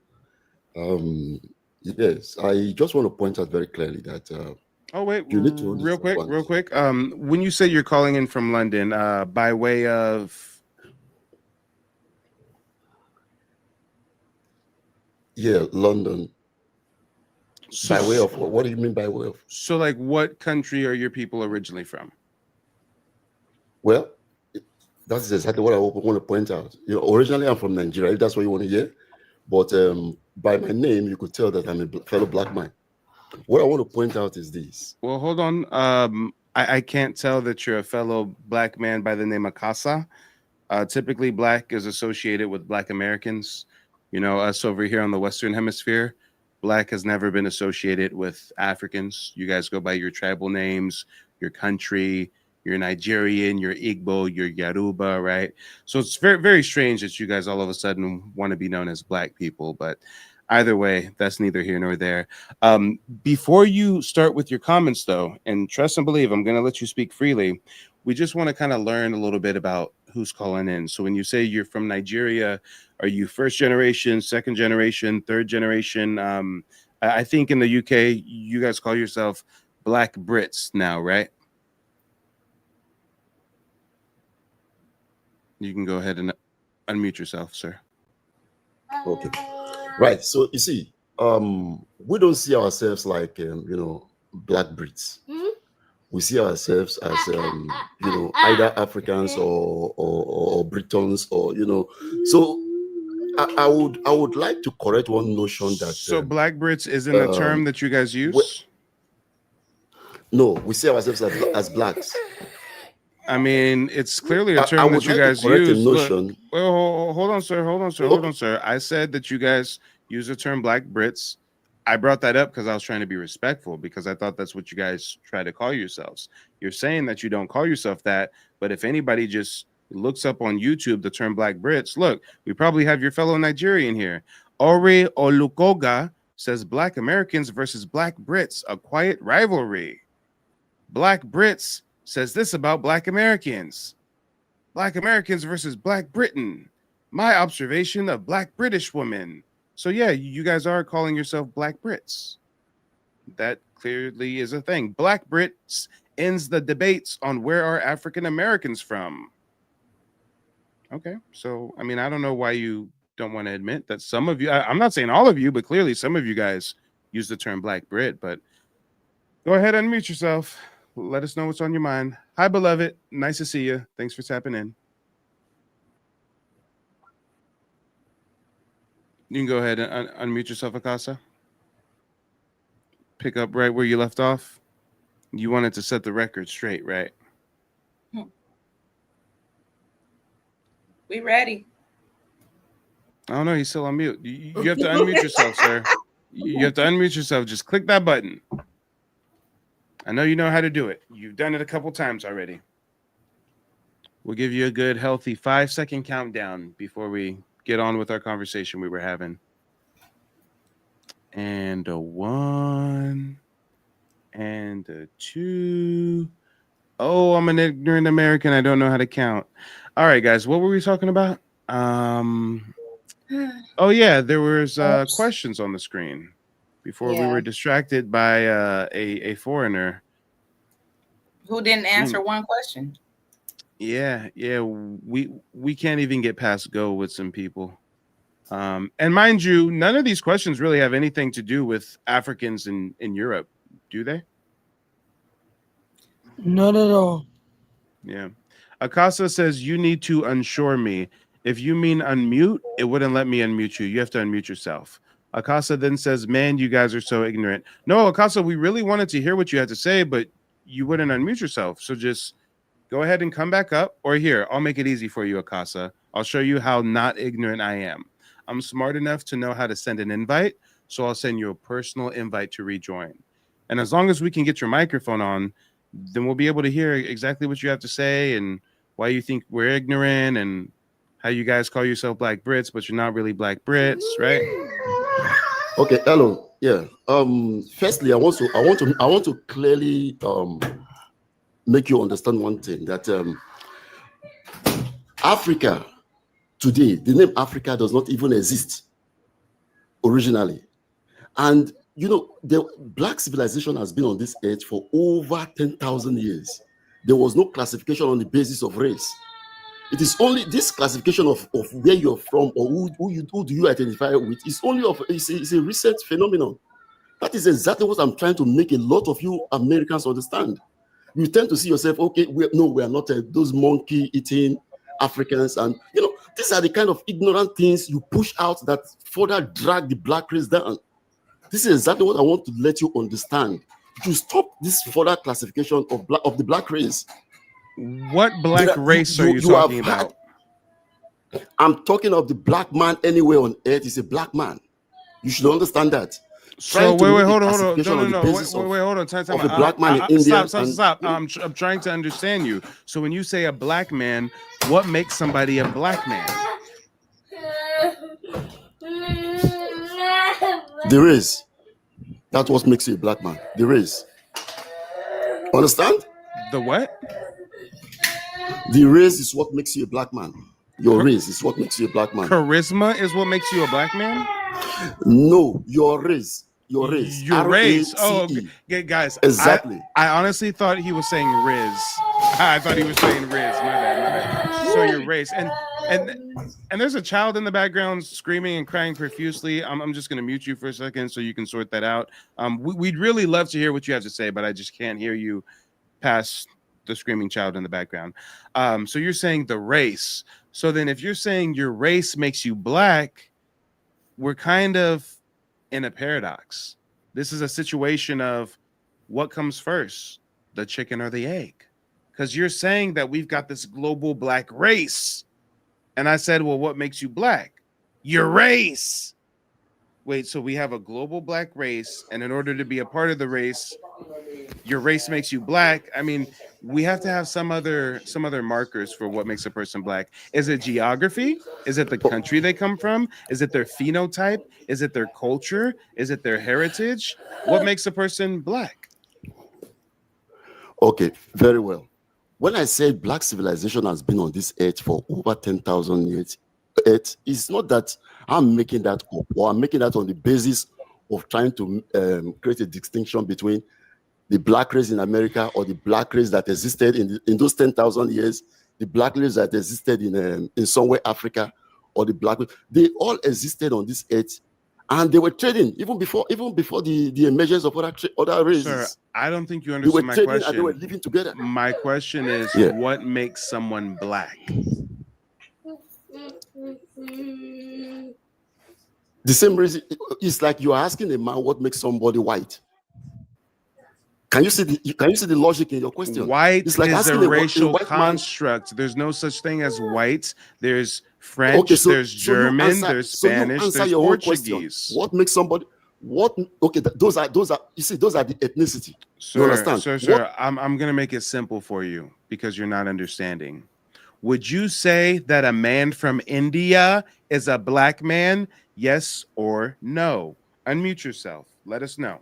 Yes, I just want to point out very clearly that Oh wait, you need to real understand quick, one real thing. quick. When you say you're calling in from London, by way of Yeah, London. By way of what do you mean by way of? So, like, what country are your people originally from? Well, that's exactly what I want to point out. Originally I'm from Nigeria, if that's what you want to hear. But by my name, you could tell that I'm a fellow black man. What I want to point out is this. Well, hold on. I can't tell that you're a fellow black man by the name of Casa. Typically, black is associated with Black Americans. You know, us over here on the Western Hemisphere, black has never been associated with Africans. You guys go by your tribal names, your country, you're Nigerian, you're Igbo, you're Yoruba, right? So it's very, very strange that you guys all of a sudden want to be known as black people. But either way, that's neither here nor there. Before you start with your comments, though, and trust and believe, I'm going to let you speak freely. We just want to kind of learn a little bit about who's calling in. So when you say you're from Nigeria, are you first generation, second generation, third generation? I think in the UK, you guys call yourself Black Brits now, right? You can go ahead and unmute yourself, sir. Okay. Right. So you see, we don't see ourselves like black Brits. We see ourselves as either Africans or Britons or So I would like to correct one notion that So Black Brits isn't a term that you guys use? No, we see ourselves as blacks. I mean, it's clearly a term I that would you like guys to correct a use. Look, notion. well, hold on, sir. Hold on, sir. I said that you guys use the term Black Brits. I brought that up because I was trying to be respectful because I thought that's what you guys try to call yourselves. You're saying that you don't call yourself that, but if anybody just looks up on YouTube the term Black Brits, look, we probably have your fellow Nigerian here. Ore Olukoga says Black Americans versus Black Brits, a quiet rivalry. Black Brits says this about Black Americans. Black Americans versus Black Britain. My observation of Black British women. So yeah, you guys are calling yourself Black Brits. That clearly is a thing. Black Brits ends the debates on where are African Americans from. Okay, so I mean, I don't know why you don't want to admit that some of you, I'm not saying all of you, but clearly some of you guys use the term Black Brit, but go ahead and unmute yourself. Let us know what's on your mind. Hi, beloved. Nice to see you. Thanks for tapping in. You can go ahead and unmute yourself, Akasa. Pick up right where you left off. You wanted to set the record straight, right? We ready. I don't know. He's still on mute. You have to unmute yourself, sir. You have to unmute yourself. Just click that button. I know you know how to do it. You've done it a couple times already. We'll give you a good, healthy 5-second countdown before we get on with our conversation we were having. And a 1 and a 2. Oh, I'm an ignorant American. I don't know how to count. All right, guys. What were we talking about? Oh, yeah. There was questions on the screen before we were distracted by a foreigner. Who didn't answer one question? Yeah. We can't even get past go with some people. And mind you, none of these questions really have anything to do with Africans in Europe, do they? Not at all. Yeah. Akasa says you need to unsure me. If you mean unmute, it wouldn't let me unmute you. You have to unmute yourself. Akasa then says, man, you guys are so ignorant. No, Akasa, we really wanted to hear what you had to say, but you wouldn't unmute yourself. So just go ahead and come back up. Or here, I'll make it easy for you, Akasa. I'll show you how not ignorant I am. I'm smart enough to know how to send an invite, so I'll send you a personal invite to rejoin. And as long as we can get your microphone on, then we'll be able to hear exactly what you have to say and why you think we're ignorant and how you guys call yourself Black Brits, but you're not really Black Brits, right? Okay, hello. Yeah. Firstly, I want to clearly make you understand one thing, that Africa today, the name Africa does not even exist originally. And you know, the Black civilization has been on this earth for over 10,000 years. There was no classification on the basis of race. It is only this classification of where you're from or who do you identify with is only it's a recent phenomenon. That is exactly what I'm trying to make a lot of you Americans understand. You tend to see yourself, okay, we are not those monkey-eating Africans, and you know, these are the kind of ignorant things you push out that further drag the Black race down. This is exactly what I want to let you understand. To stop this further classification of the Black race. What Black race are you talking about? I'm talking of the Black man anywhere on earth is a Black man. You should understand that. So wait, hold on. No. Wait, hold on. Time. Of a Black man in India. Stop. I'm trying to understand you. So when you say a Black man, what makes somebody a Black man? There is. That's what makes you a Black man. There is. Understand? The what? The race is what makes you a Black man. Your race is what makes you a Black man. Charisma is what makes you a Black man? No, your race. Your race. Your race. Oh, okay. Guys. Exactly. I honestly thought he was saying Riz. I thought he was saying Riz. My bad. So your race. And there's a child in the background screaming and crying profusely. I'm just going to mute you for a second so you can sort that out. We'd really love to hear what you have to say, but I just can't hear you past the screaming child in the background. So you're saying the race. So then if you're saying your race makes you Black, we're kind of in a paradox. This is a situation of what comes first, the chicken or the egg? Because you're saying that we've got this global Black race. And I said, well, what makes you Black? Your race. Wait, so we have a global Black race, and in order to be a part of the race, your race makes you Black. I mean, we have to have some other markers for what makes a person Black. Is it geography? Is it the country they come from? Is it their phenotype? Is it their culture? Is it their heritage? What makes a person Black? Okay, very well. When I say Black civilization has been on this earth for over 10,000 years, it's not that I'm making that up, or I'm making that on the basis of trying to create a distinction between the Black race in America or the Black race that existed in those 10,000 years, the Black race that existed in somewhere Africa, or the Black race. They all existed on this earth, and they were trading even before the emergence of other races. Sir, I don't think you understand my question. And they were living together. My question is, what makes someone Black? The same reason. It's like you are asking a man what makes somebody white. Can you see the logic in your question? White it's like is a racial white construct. Man. There's no such thing as white. There's French. Okay, there's German. There's Spanish. There's Portuguese. What makes somebody? What? Okay, those are. You see, those are the ethnicity. Sir, you understand? Sir. I'm gonna make it simple for you because you're not understanding. Would you say that a man from India is a Black man? Yes or no? Unmute yourself. Let us know.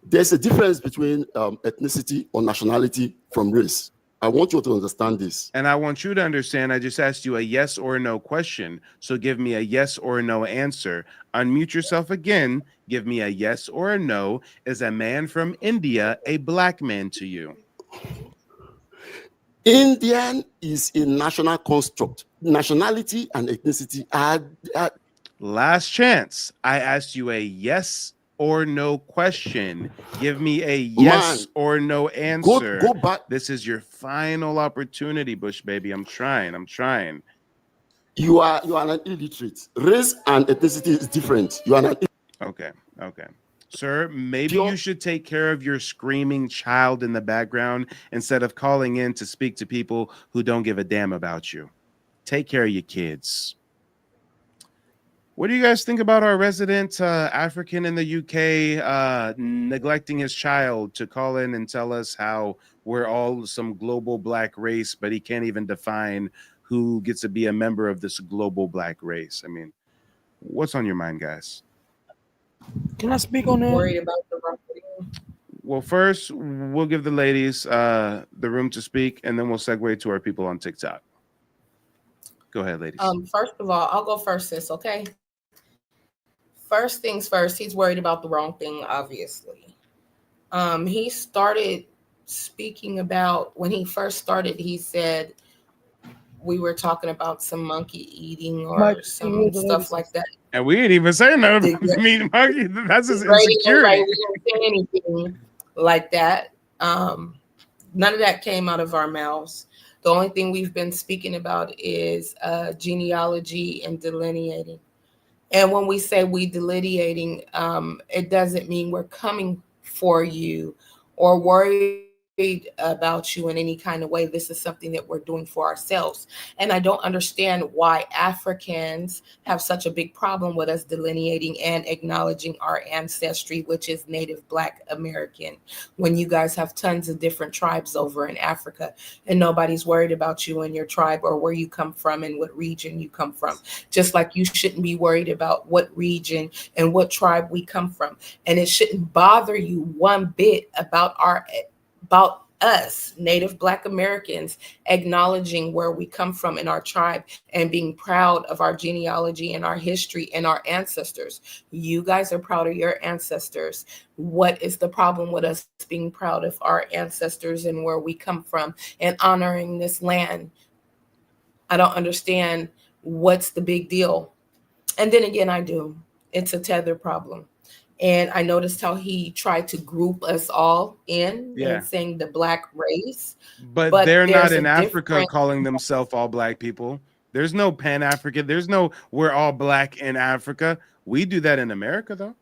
There's a difference between ethnicity or nationality from race. I want you to understand this. And I want you to understand, I just asked you a yes or no question. So give me a yes or no answer. Unmute yourself again. Give me a yes or a no. Is a man from India a Black man to you? Indian is a national construct. Nationality and ethnicity are... Last chance. I asked you a yes or no question. Give me a yes or no answer. Go back. This is your final opportunity, Bush baby. I'm trying. You are an illiterate. Race and ethnicity is different. You are an Okay. Sir, maybe you should take care of your screaming child in the background instead of calling in to speak to people who don't give a damn about you. Take care of your kids. What do you guys think about our resident African in the UK neglecting his child to call in and tell us how we're all some global black race, but he can't even define who gets to be a member of this global black race? I mean, what's on your mind, guys? Can I speak on that? Worried about the wrong thing. Well, first, we'll give the ladies the room to speak, and then we'll segue to our people on TikTok. Go ahead, ladies. First of all, I'll go first, sis, okay? First things first, he's worried about the wrong thing, obviously. He started speaking about, when he first started, he said we were talking about some monkey eating or some stuff like that. And we ain't even saying nothing about the meat monkey. That's his insecurity. We didn't say anything like that. None of that came out of our mouths. The only thing we've been speaking about is genealogy and delineating. And when we say we delineating, it doesn't mean we're coming for you or worried about you in any kind of way. This is something that we're doing for ourselves. And I don't understand why Africans have such a big problem with us delineating and acknowledging our ancestry, which is Native Black American, when you guys have tons of different tribes over in Africa and nobody's worried about you and your tribe or where you come from and what region you come from. Just like you shouldn't be worried about what region and what tribe we come from. And it shouldn't bother you one bit about us, Native Black Americans, acknowledging where we come from in our tribe and being proud of our genealogy and our history and our ancestors. You guys are proud of your ancestors. What is the problem with us being proud of our ancestors and where we come from and honoring this land? I don't understand what's the big deal. And then again, I do. It's a tether problem. And I noticed how he tried to group us all in and saying the black race. But they're not in Africa calling themselves all black people. There's no Pan-African. There's no we're all black in Africa. We do that in America, though.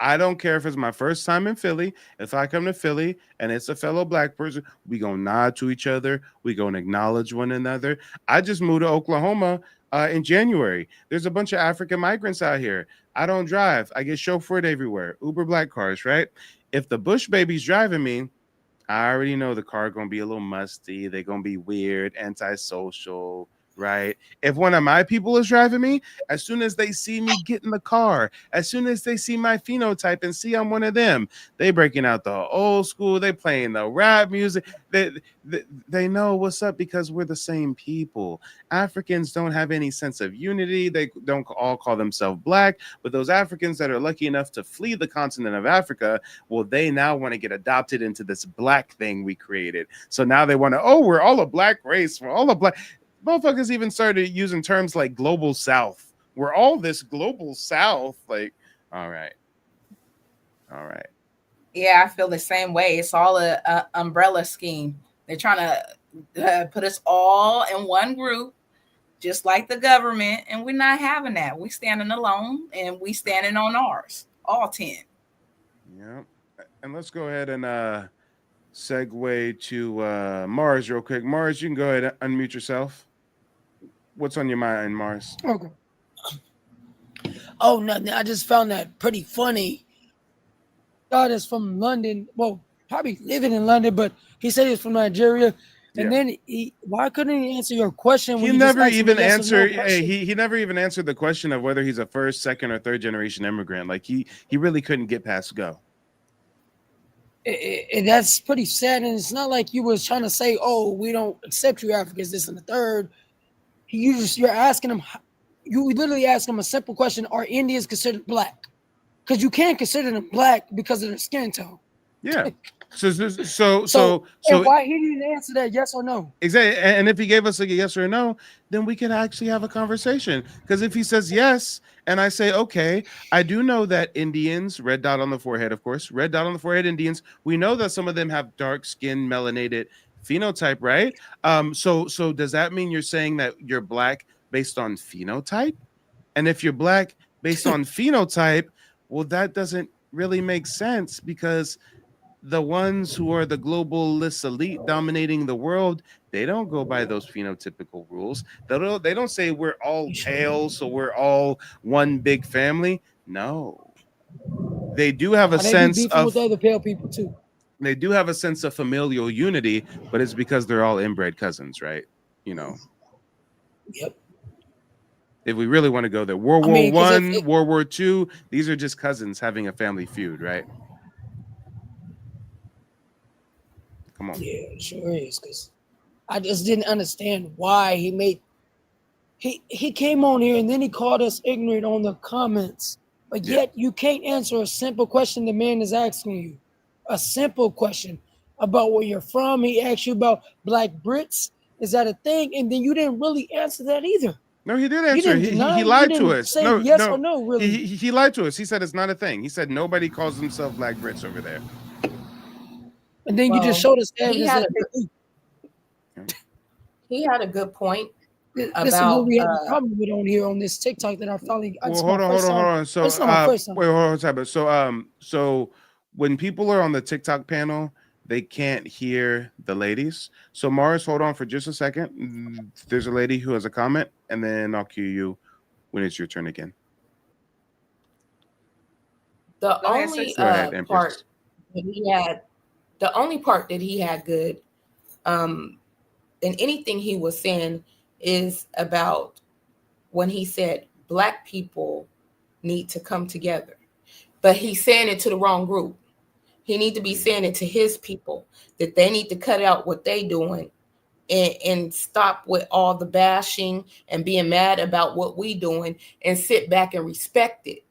I don't care if it's my first time in Philly. If I come to Philly and it's a fellow black person, we gonna nod to each other. We gonna acknowledge one another. I just moved to Oklahoma in January. There's a bunch of African migrants out here. I don't drive. I get chauffeured everywhere. Uber black cars, right? If the Bush baby's driving me, I already know the car gonna be a little musty. They're gonna be weird, antisocial, right? If one of my people is driving me, as soon as they see me get in the car, as soon as they see my phenotype and see I'm one of them, they breaking out the old school, they playing the rap music. They know what's up because we're the same people. Africans don't have any sense of unity. They don't all call themselves black, but those Africans that are lucky enough to flee the continent of Africa, well, they now want to get adopted into this black thing we created. So now they want to, we're all a black race. We're all a black. Motherfuckers even started using terms like global south. We're all this global south. Like, all right. Yeah, I feel the same way. It's all a umbrella scheme. They're trying to put us all in one group, just like the government, and we're not having that. We standing alone, and we standing on ours, all 10. Yeah, and let's go ahead and segue to Mars real quick. Mars, you can go ahead and unmute yourself. What's on your mind, Mars? Okay. Oh, nothing. I just found that pretty funny. God is from London. Well, probably living in London, but he said he's from Nigeria. And then why couldn't he answer your question? He never even answered. He never even answered the question of whether he's a first, second, or third generation immigrant. Like he really couldn't get past go. That's pretty sad. And it's not like you was trying to say, "Oh, we don't accept you Africans, this and the third." You're asking him. You literally ask him a simple question: are Indians considered black? Because you can't consider them black because of their skin tone. Yeah. So And why he didn't answer that yes or no? exactly. And if he gave us a yes or a no, then we could actually have a conversation. Because if he says yes, and I say, okay, I do know that Indians, red dot on the forehead, of course, red dot on the forehead, Indians, we know that some of them have dark skin, melanated phenotype, right? So does that mean you're saying that you're black based on phenotype? And if you're black based on phenotype, well, that doesn't really make sense because the ones who are the globalist elite dominating the world, they don't go by those phenotypical rules. They don't say we're all pale, so we're all one big family. No. They do have a They be sense beefing of with other pale people too. they do have a sense of familial unity, but it's because they're all inbred cousins, right? You know, Yep. if we really want to go there, World I War mean, 'cause One, World War II, these are just cousins having a family feud, right? Come on. yeah, it sure is. Because I just didn't understand why he came on here and then he called us ignorant on the comments. But Yeah. yet you can't answer a simple question the man is asking you. A simple question about where you're from. He asked you about Black Brits. Is that a thing? And then you didn't really answer that either. No, he did You answer. didn't deny. He You lied to didn't us. say No, yes or no, no. Really. he lied to us. He said it's not a thing. He said nobody calls themselves Black Brits over there. And then you just Well, showed us he evidence had that a they do. he had a good point This is what about we have a problem with on here on this TikTok that I finally. Well, It's my hold on, hold first on, hold time. on. So, It's not my first time. wait, hold on, time. So when people are on the TikTok panel, they can't hear the ladies. So, Mars, hold on for just a second. There's a lady who has a comment, and then I'll cue you when it's your turn again. the Go ahead, only sis. Go ahead, part Empress. that he had. The only part that he had good, in anything he was saying, is about when he said Black people need to come together, but he's saying it to the wrong group. He need to be saying it to his people that they need to cut out what they doing and stop with all the bashing and being mad about what we doing and sit back and respect it.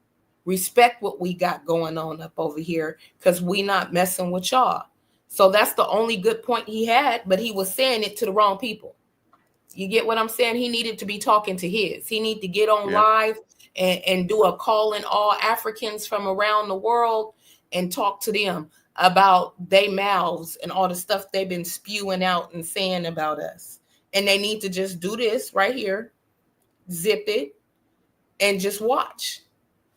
Respect what we got going on up over here because we not messing with y'all. So that's the only good point he had, but he was saying it to the wrong people. You get what I'm saying? He needed to be talking to his. He need to get on live and do a call in all Africans from around the world and talk to them about their mouths and all the stuff they've been spewing out and saying about us. And they need to just do this right here, zip it, and just watch.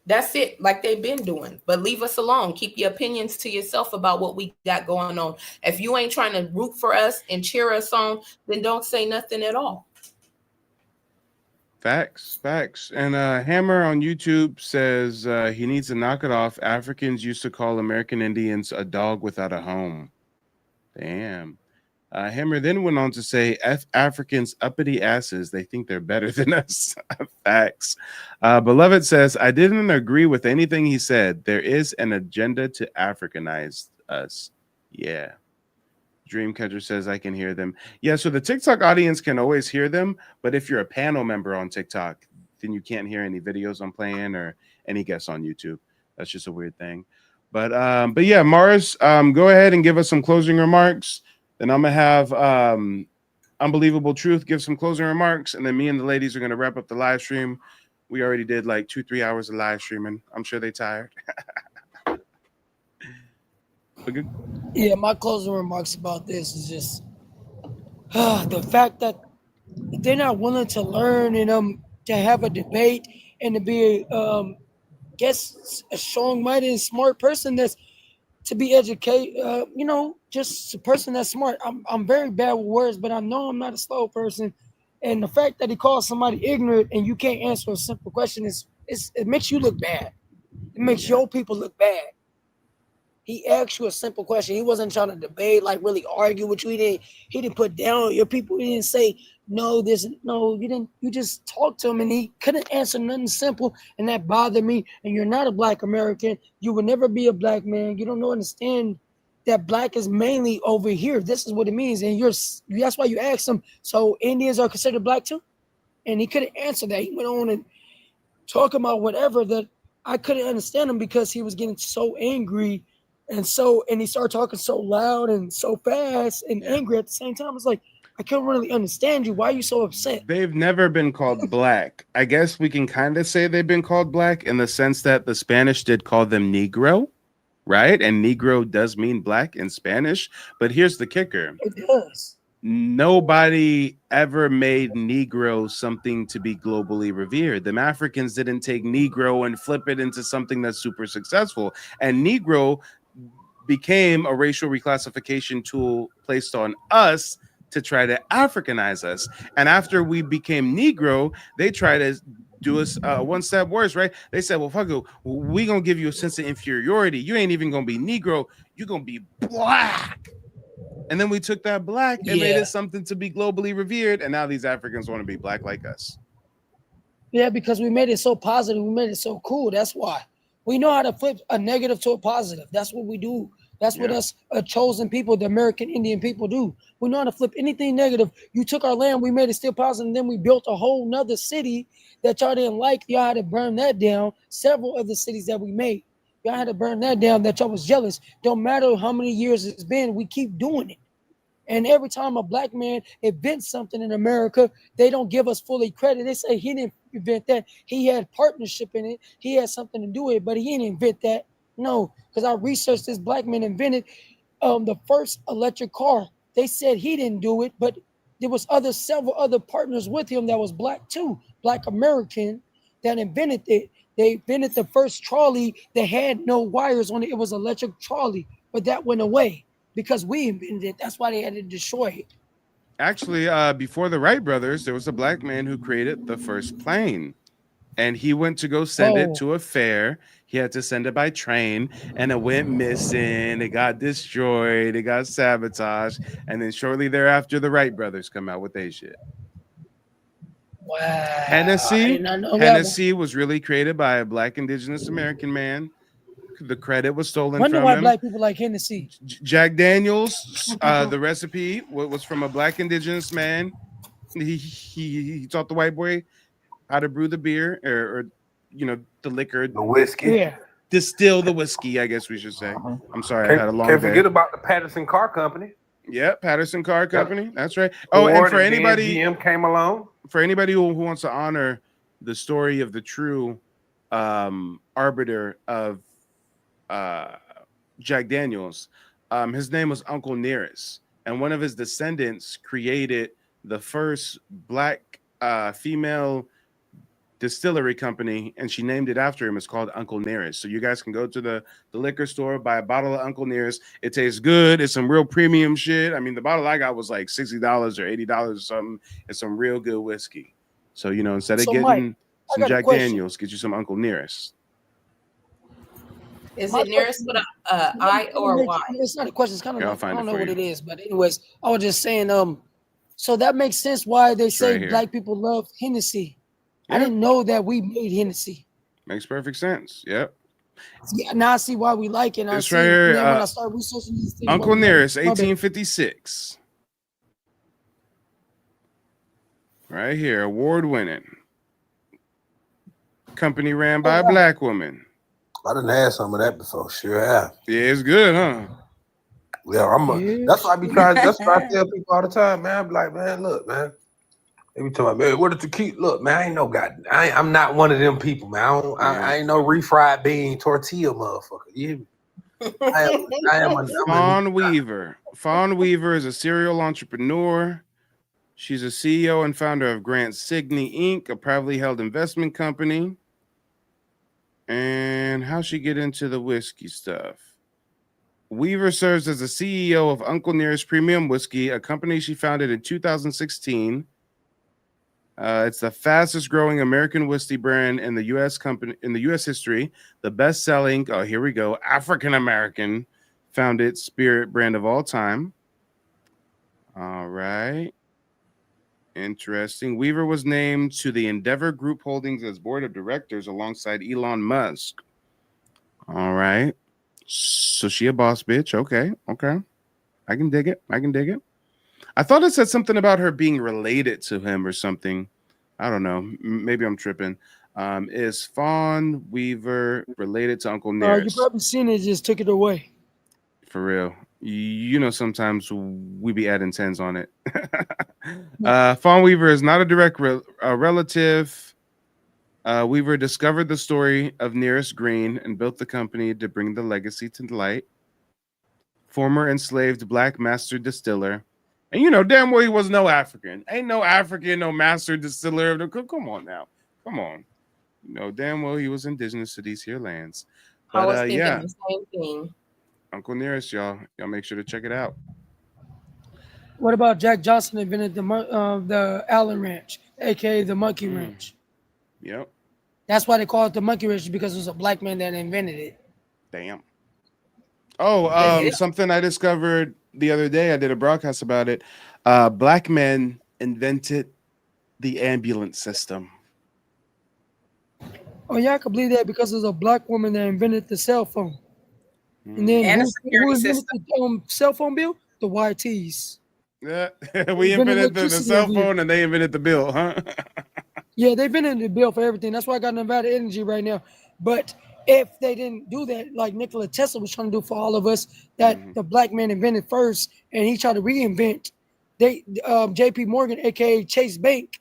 That's it, like they've been doing. But leave us alone. Keep your opinions to yourself about what we got going on. If you ain't trying to root for us and cheer us on, then don't say nothing at all. Facts. And Hammer on YouTube says he needs to knock it off. Africans used to call American Indians a dog without a home. Damn. Hammer then went on to say, F Africans uppity asses. They think they're better than us. Facts. Beloved says, I didn't agree with anything he said. There is an agenda to Africanize us. Yeah. Dreamcatcher says, I can hear them. Yeah, so the TikTok audience can always hear them. But if you're a panel member on TikTok, then you can't hear any videos I'm playing or any guests on YouTube. That's just a weird thing. But yeah, Mars, go ahead and give us some closing remarks. Then I'm gonna have Unbelievable Truth give some closing remarks, and then me and the ladies are gonna wrap up the live stream. We already did like 2-3 hours of live streaming. I'm sure they're tired. Good. Yeah, my closing remarks about this is just the fact that they're not willing to learn and to have a debate and to be guess a strong-minded and smart person that's to be educated, just a person that's smart. I'm very bad with words, but I know I'm not a slow person. And the fact that he calls somebody ignorant and you can't answer a simple question it makes you look bad. It makes your people look bad. He asked you a simple question. He wasn't trying to debate, like really argue with you. He didn't put down your people. He didn't say no. You didn't. You just talked to him, and he couldn't answer nothing simple, and that bothered me. And you're not a Black American. You will never be a Black man. You don't understand that Black is mainly over here. This is what it means, and that's why you asked him. So Indians are considered Black too, and he couldn't answer that. He went on and talk about whatever that I couldn't understand him because he was getting so angry And he started talking so loud and so fast and angry at the same time. It's like, I couldn't really understand you. Why are you so upset? They've never been called black. I guess we can kind of say they've been called black in the sense that the Spanish did call them Negro, right? And Negro does mean black in Spanish. But here's the kicker. It does. Nobody ever made Negro something to be globally revered. The Africans didn't take Negro and flip it into something that's super successful. And Negro became a racial reclassification tool placed on us to try to Africanize us. And after we became Negro, they tried to do us one step worse, right? They said, well, fuck it, we gonna give you a sense of inferiority. You ain't even gonna be Negro, you're gonna be black. And then we took that black and made it something to be globally revered. And now these Africans want to be black like us. Yeah, because we made it so positive. We made it so cool. That's why. We know how to flip a negative to a positive. That's what we do. That's what us chosen people, the American Indian people, do. We know how to flip anything negative. You took our land, we made it still positive, and then we built a whole nother city that y'all didn't like. Y'all had to burn that down. Several of the cities that we made, y'all had to burn that down, that y'all was jealous. Don't matter how many years it's been, we keep doing it. And every time a black man invents something in America, they don't give us fully credit. They say he didn't invent that. He had partnership in it. He had something to do with it, but he didn't invent that. No, because I researched this black man invented the first electric car. They said he didn't do it, but there was several other partners with him that was black too, black American, that invented it. They invented the first trolley that had no wires on it. It was electric trolley, but that went away because we invented it. That's why they had to destroy it. Actually, before the Wright brothers, there was a black man who created the first plane. And he went to go send it to a fair. He had to send it by train, and it went missing. It got destroyed. It got sabotaged. And then shortly thereafter, the Wright brothers come out with their shit. Wow. Hennessy was really created by a black indigenous American man. The credit was stolen Wonder from why him. black people like Hennessy. Jack Daniels, the recipe was from a black indigenous man. He taught the white boy how to brew the beer or the liquor, the whiskey. Yeah. Distill the whiskey, I guess we should say. I'm sorry, I had a long Can't day. forget about the Patterson Car Company. Yep, Patterson Car Company. Yep. That's right. Ford, and for anybody GM came along. For anybody who wants to honor the story of the true arbiter of Jack Daniels, his name was Uncle Nearest, and one of his descendants created the first black female distillery company, and she named it after him. It's called Uncle Nearest. So you guys can go to the liquor store, buy a bottle of Uncle Nearest. It tastes good. It's some real premium shit. I mean, the bottle I got was like $60 or $80 or something. It's some real good whiskey. So instead of getting Mike, some Jack Daniels, get you some Uncle Nearest. Is it Nearest with a I or a Y? It's not a question. It's kind of I don't know what it is, but anyways, I was just saying. So that makes sense why they say black people love Hennessy. Yep. I didn't know that we made Hennessy. Makes perfect sense. Yep. Yeah, now I see why we like it. And it's right here. Then when I start researching these things, Uncle Nearest, 1856. Right here, award-winning. Company ran by a black woman. I done had some of that before. Sure have. Yeah, it's good, huh? Yeah, that's why I be trying. That's why I tell people all the time, man. I'm like, man, look, man. Every time, man, what did you keep? Look, man, I ain't no god. I'm not one of them people, man. I ain't no refried bean tortilla motherfucker. You hear me? I am Fawn Weaver. Fawn Weaver is a serial entrepreneur. She's a CEO and founder of Grant Signey Inc., a privately held investment company. And how'd she get into the whiskey stuff? Weaver serves as the CEO of Uncle Nearest Premium Whiskey, a company she founded in 2016. It's the fastest growing American whiskey brand in the U.S. history. The best selling, here we go, African American founded spirit brand of all time. All right. Interesting. Weaver was named to the Endeavor Group Holdings as board of directors alongside Elon Musk. All right. So she a boss bitch. Okay. I can dig it. I thought it said something about her being related to him or something. I don't know. Maybe I'm tripping. Is Fawn Weaver related to Uncle Nearest? You probably seen it, just took it away. For real. You know, sometimes we be adding tens on it. Fawn Weaver is not a direct relative. Weaver discovered the story of Nearest Green and built the company to bring the legacy to light. Former enslaved black master distiller. And you know, damn well he was no African. Ain't no African, no master distiller. Come on now. Come on. You know, damn well he was indigenous to these here lands. I was But thinking yeah, the same thing. Uncle Nearest, y'all make sure to check it out. What about Jack Johnson invented the Allen Ranch, aka the Monkey Ranch? Yep. That's why they call it the Monkey Ranch, because it was a black man that invented it. Damn. Oh, Yeah. something I discovered the other day. I did a broadcast about it. Black men invented the ambulance system. Oh yeah, I could believe that, because there's a black woman that invented the cell phone. And then And a who security invented system. the cell phone bill? The YTs. Yeah, we invented the cell phone and they invented the bill, huh? Yeah, they've been in the bill for everything. That's why I got Nevada Energy right now. But if they didn't do that, like Nikola Tesla was trying to do for all of us, that the black man invented first, and he tried to reinvent, they J.P. Morgan, aka Chase Bank,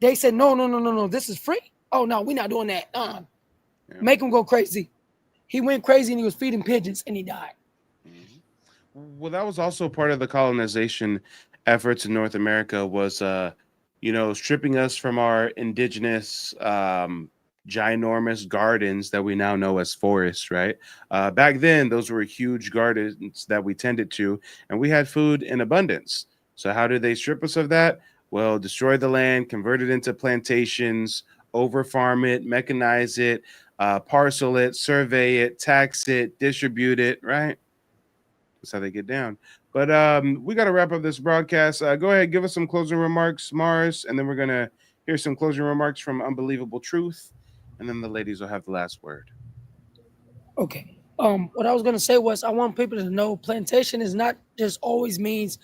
they said no, this is free. Oh no, we're not doing that. Make him go crazy. He went crazy and he was feeding pigeons and he died. Well, that was also part of the colonization efforts in North America, was stripping us from our indigenous ginormous gardens that we now know as forests, right? Back then, those were huge gardens that we tended to, and we had food in abundance. So how did they strip us of that? Well, destroy the land, convert it into plantations, over farm it, mechanize it, parcel it, survey it, tax it, distribute it, right? That's how they get down. But we got to wrap up this broadcast. Go ahead, give us some closing remarks, Mars, and then we're going to hear some closing remarks from Unbelievable Truth, and then the ladies will have the last word. Okay. What I was gonna say was, I want people to know plantation is not just always means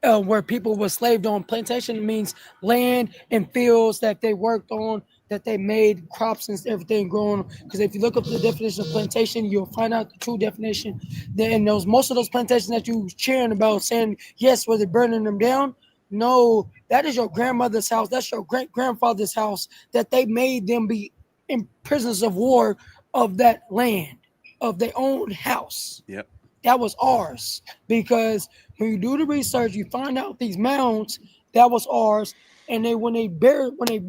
where people were slaved on. Plantation means land and fields that they worked on, that they made crops and everything growing. Because if you look up the definition of plantation, you'll find out the true definition. Then most of those plantations that you cheering about, saying yes, were they burning them down? No, that is your grandmother's house. That's your great grandfather's house, that they made them be in prisoners of war of that land, of their own house. Yep. That was ours, because when you do the research, you find out these mounds, that was ours. And when they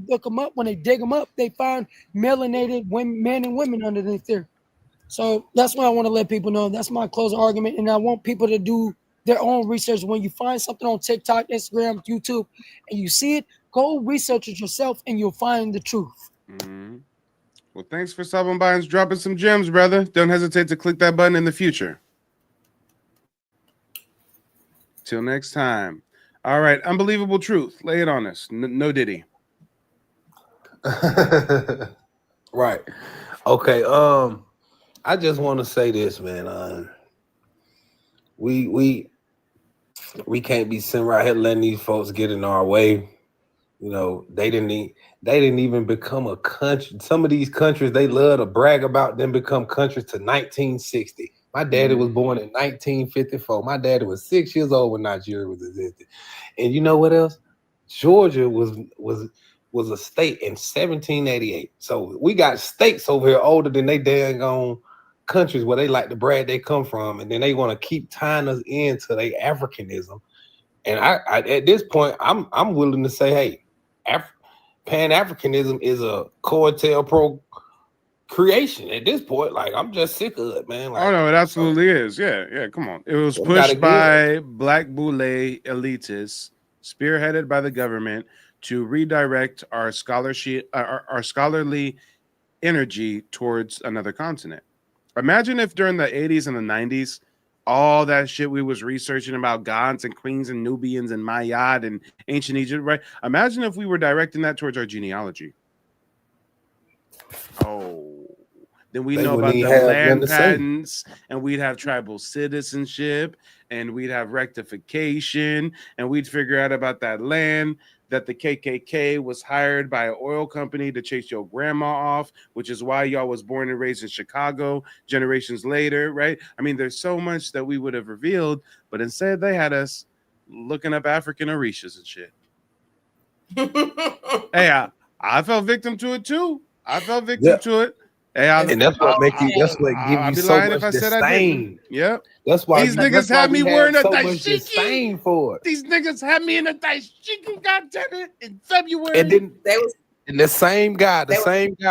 look them up, when they dig them up, they find melanated men and women underneath there. So that's what I want to let people know. That's my closing argument. And I want people to do their own research. When you find something on TikTok, Instagram, YouTube, and you see it, go research it yourself and you'll find the truth. Mm-hmm. Well, thanks for stopping by and dropping some gems, brother. Don't hesitate to click that button in the future. Till next time. All right, Unbelievable Truth. Lay it on us. No Diddy. Right. Okay. I just want to say this, man. We can't be sitting right here letting these folks get in our way. You know, they didn't even become a country. Some of these countries, they love to brag about them become countries to 1960. My daddy was born in 1954. My daddy was 6 years old when Nigeria was existed. And you know what else? Georgia was a state in 1788. So we got states over here older than they dang on countries where they like to brag they come from, and then they want to keep tying us into their Africanism. And I at this point, I'm willing to say, hey, Pan-Africanism is a COINTELPRO creation at this point. Like, I'm just sick of it, man. Like, oh no, it absolutely is. Yeah. Come on. It was pushed by black boule elitists, spearheaded by the government, to redirect our scholarship, our scholarly energy towards another continent. Imagine if during the 80s and the 90s, all that shit we was researching about gods and queens and Nubians and Mayad and ancient Egypt, right? Imagine if we were directing that towards our genealogy. Oh, then we know about the land patents, and we'd have tribal citizenship, and we'd have rectification, and we'd figure out about that land. that the KKK was hired by an oil company to chase your grandma off, which is why y'all was born and raised in Chicago generations later, right? I mean, there's so much that we would have revealed, but instead they had us looking up African Orishas and shit. Hey, I fell victim to it too. I fell victim to it. Hey, and that's what make you. That's what give I'd you be so lying much if I said I disdain. didn't. Yep. That's why these niggas had me wearing a so much dashiki. disdain for it. These niggas had me in a dashiki, goddamn it, in February. And then They was and the same guy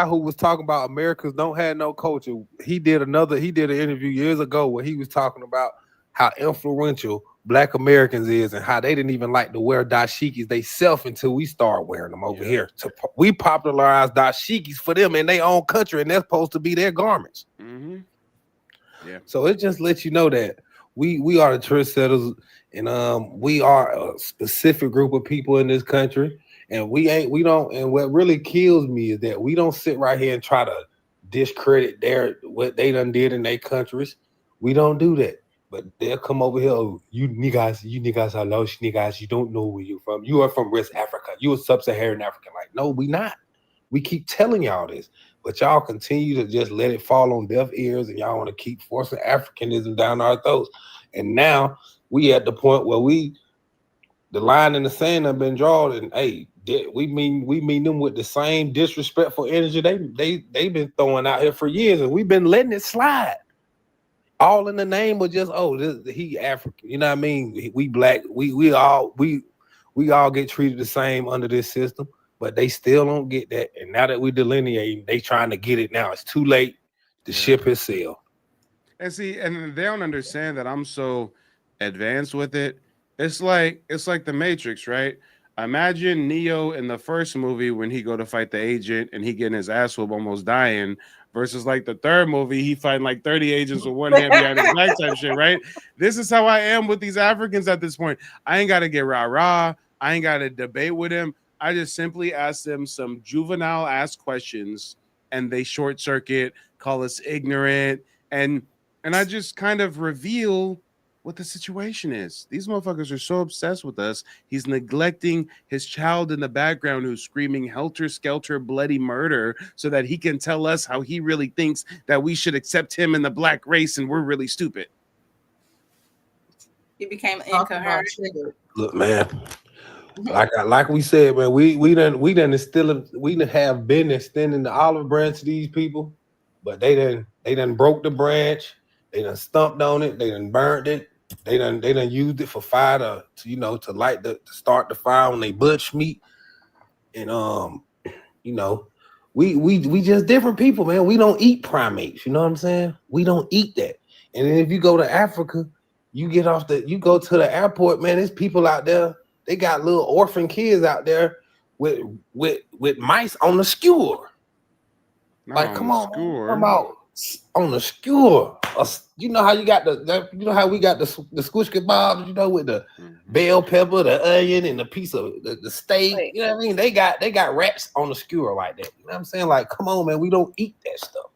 who was talking about Americans don't have no culture. He did an interview years ago where he was talking about how influential Black Americans is and how they didn't even like to wear dashikis themselves until we start wearing them over here. So we popularized dashikis for them in their own country, and they're supposed to be their garments. Mm-hmm. Yeah. So it just lets you know that we are the trendsetters, and we are a specific group of people in this country, and and what really kills me is that we don't sit right here and try to discredit what they done did in their countries. We don't do that. But they'll come over here, oh, you niggas are lost niggas, you don't know where you're from. You are from West Africa. You are sub-Saharan African. Like, no, we not. We keep telling y'all this, but y'all continue to just let it fall on deaf ears, and y'all want to keep forcing Africanism down our throats. And now we at the point where the line in the sand have been drawn, and hey, we mean them with the same disrespectful energy they've been throwing out here for years, and we've been letting it slide. All in the name of just he African, you know what I mean? We Black, we all get treated the same under this system, but they still don't get that. And now that we delineating, they trying to get it now. It's too late. The ship has sailed. And see, and they don't understand that I'm so advanced with it. It's like the Matrix, right? Imagine Neo in the first movie when he go to fight the agent and he getting his ass whooped, almost dying, versus like the third movie, he fighting like 30 agents with one hand behind his back type shit, right? This is how I am with these Africans at this point. I ain't got to get rah-rah. I ain't got to debate with him. I just simply ask them some juvenile ass questions and they short circuit, call us ignorant, and I just kind of reveal what the situation is. These motherfuckers are so obsessed with us. He's neglecting his child in the background who's screaming helter-skelter bloody murder so that he can tell us how he really thinks that we should accept him in the Black race and we're really stupid. He became incoherent. Look, man, like we said, man, we done have been extending the olive branch to these people, but they done broke the branch. They done stumped on it. They done burned it. They done used it for fire to light to start the fire when they butch meat. And we just different people, man. We don't eat primates. You know what I'm saying? We don't eat that. And then if you go to Africa, you go to the airport, man. There's people out there. They got little orphan kids out there with mice on the skewer. Like, come on, come out on the skewer. You know how you got how we got the squish kebabs, with the bell pepper, the onion, and the piece of the steak. You know what I mean? They got wraps on the skewer like that. You know what I'm saying? Like, come on, man, we don't eat that stuff.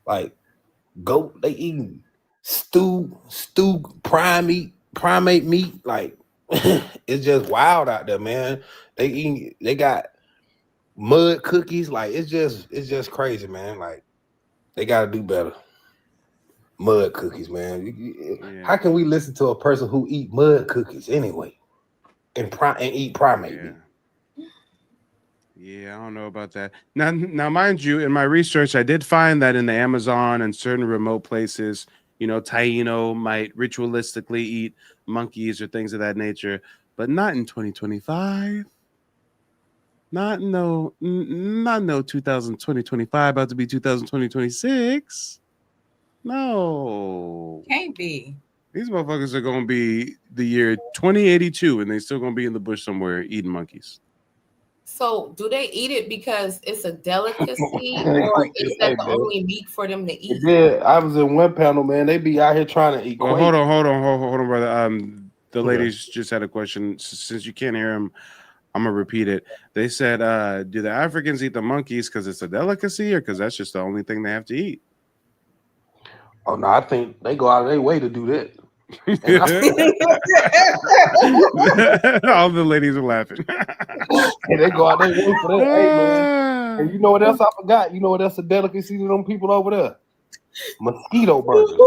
Like, goat, they eating stew primate meat. Like, it's just wild out there, man. They got mud cookies. Like, it's just crazy, man. Like, they gotta do better. Mud cookies, man. How can we listen to a person who eat mud cookies anyway and eat primate meat? Yeah, I don't know about that. Now, mind you, in my research, I did find that in the Amazon and certain remote places, Taino might ritualistically eat monkeys or things of that nature, but not in 2025. Not 2025, about to be 2026. No. Can't be. These motherfuckers are going to be the year 2082 and they still going to be in the bush somewhere eating monkeys. So do they eat it because it's a delicacy or is that the only meat for them to eat? Yeah, I was in one panel, man. They be out here trying to eat. Well, hold on, brother. The ladies just had a question. Since you can't hear them, I'm gonna repeat it. They said, do the Africans eat the monkeys because it's a delicacy or because that's just the only thing they have to eat? Oh no, I think they go out of their way to do that. All the ladies are laughing. And they go out there and work for that. Hey, man. And you know what else I forgot? You know what else a delicacy to them people over there? Mosquito burgers.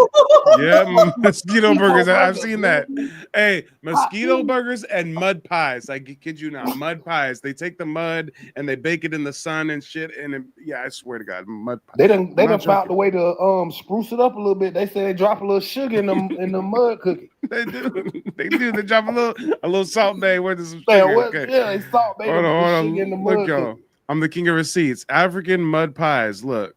Yeah, mosquito burgers. I've burgers, seen man. that. Hey, mosquito burgers and mud pies. I kid you not, mud pies. They take the mud and they bake it in the sun and shit. And yeah, I swear to God, mud pies. They done found the way to spruce it up a little bit. They say they drop a little sugar in the mud cookie. They do. They do. They drop a little salt bay with some Man, sugar. what? Okay. Yeah, they salt bay. Hold on. Sugar in the Look, mud y'all. cookie. I'm the king of receipts. African mud pies. Look,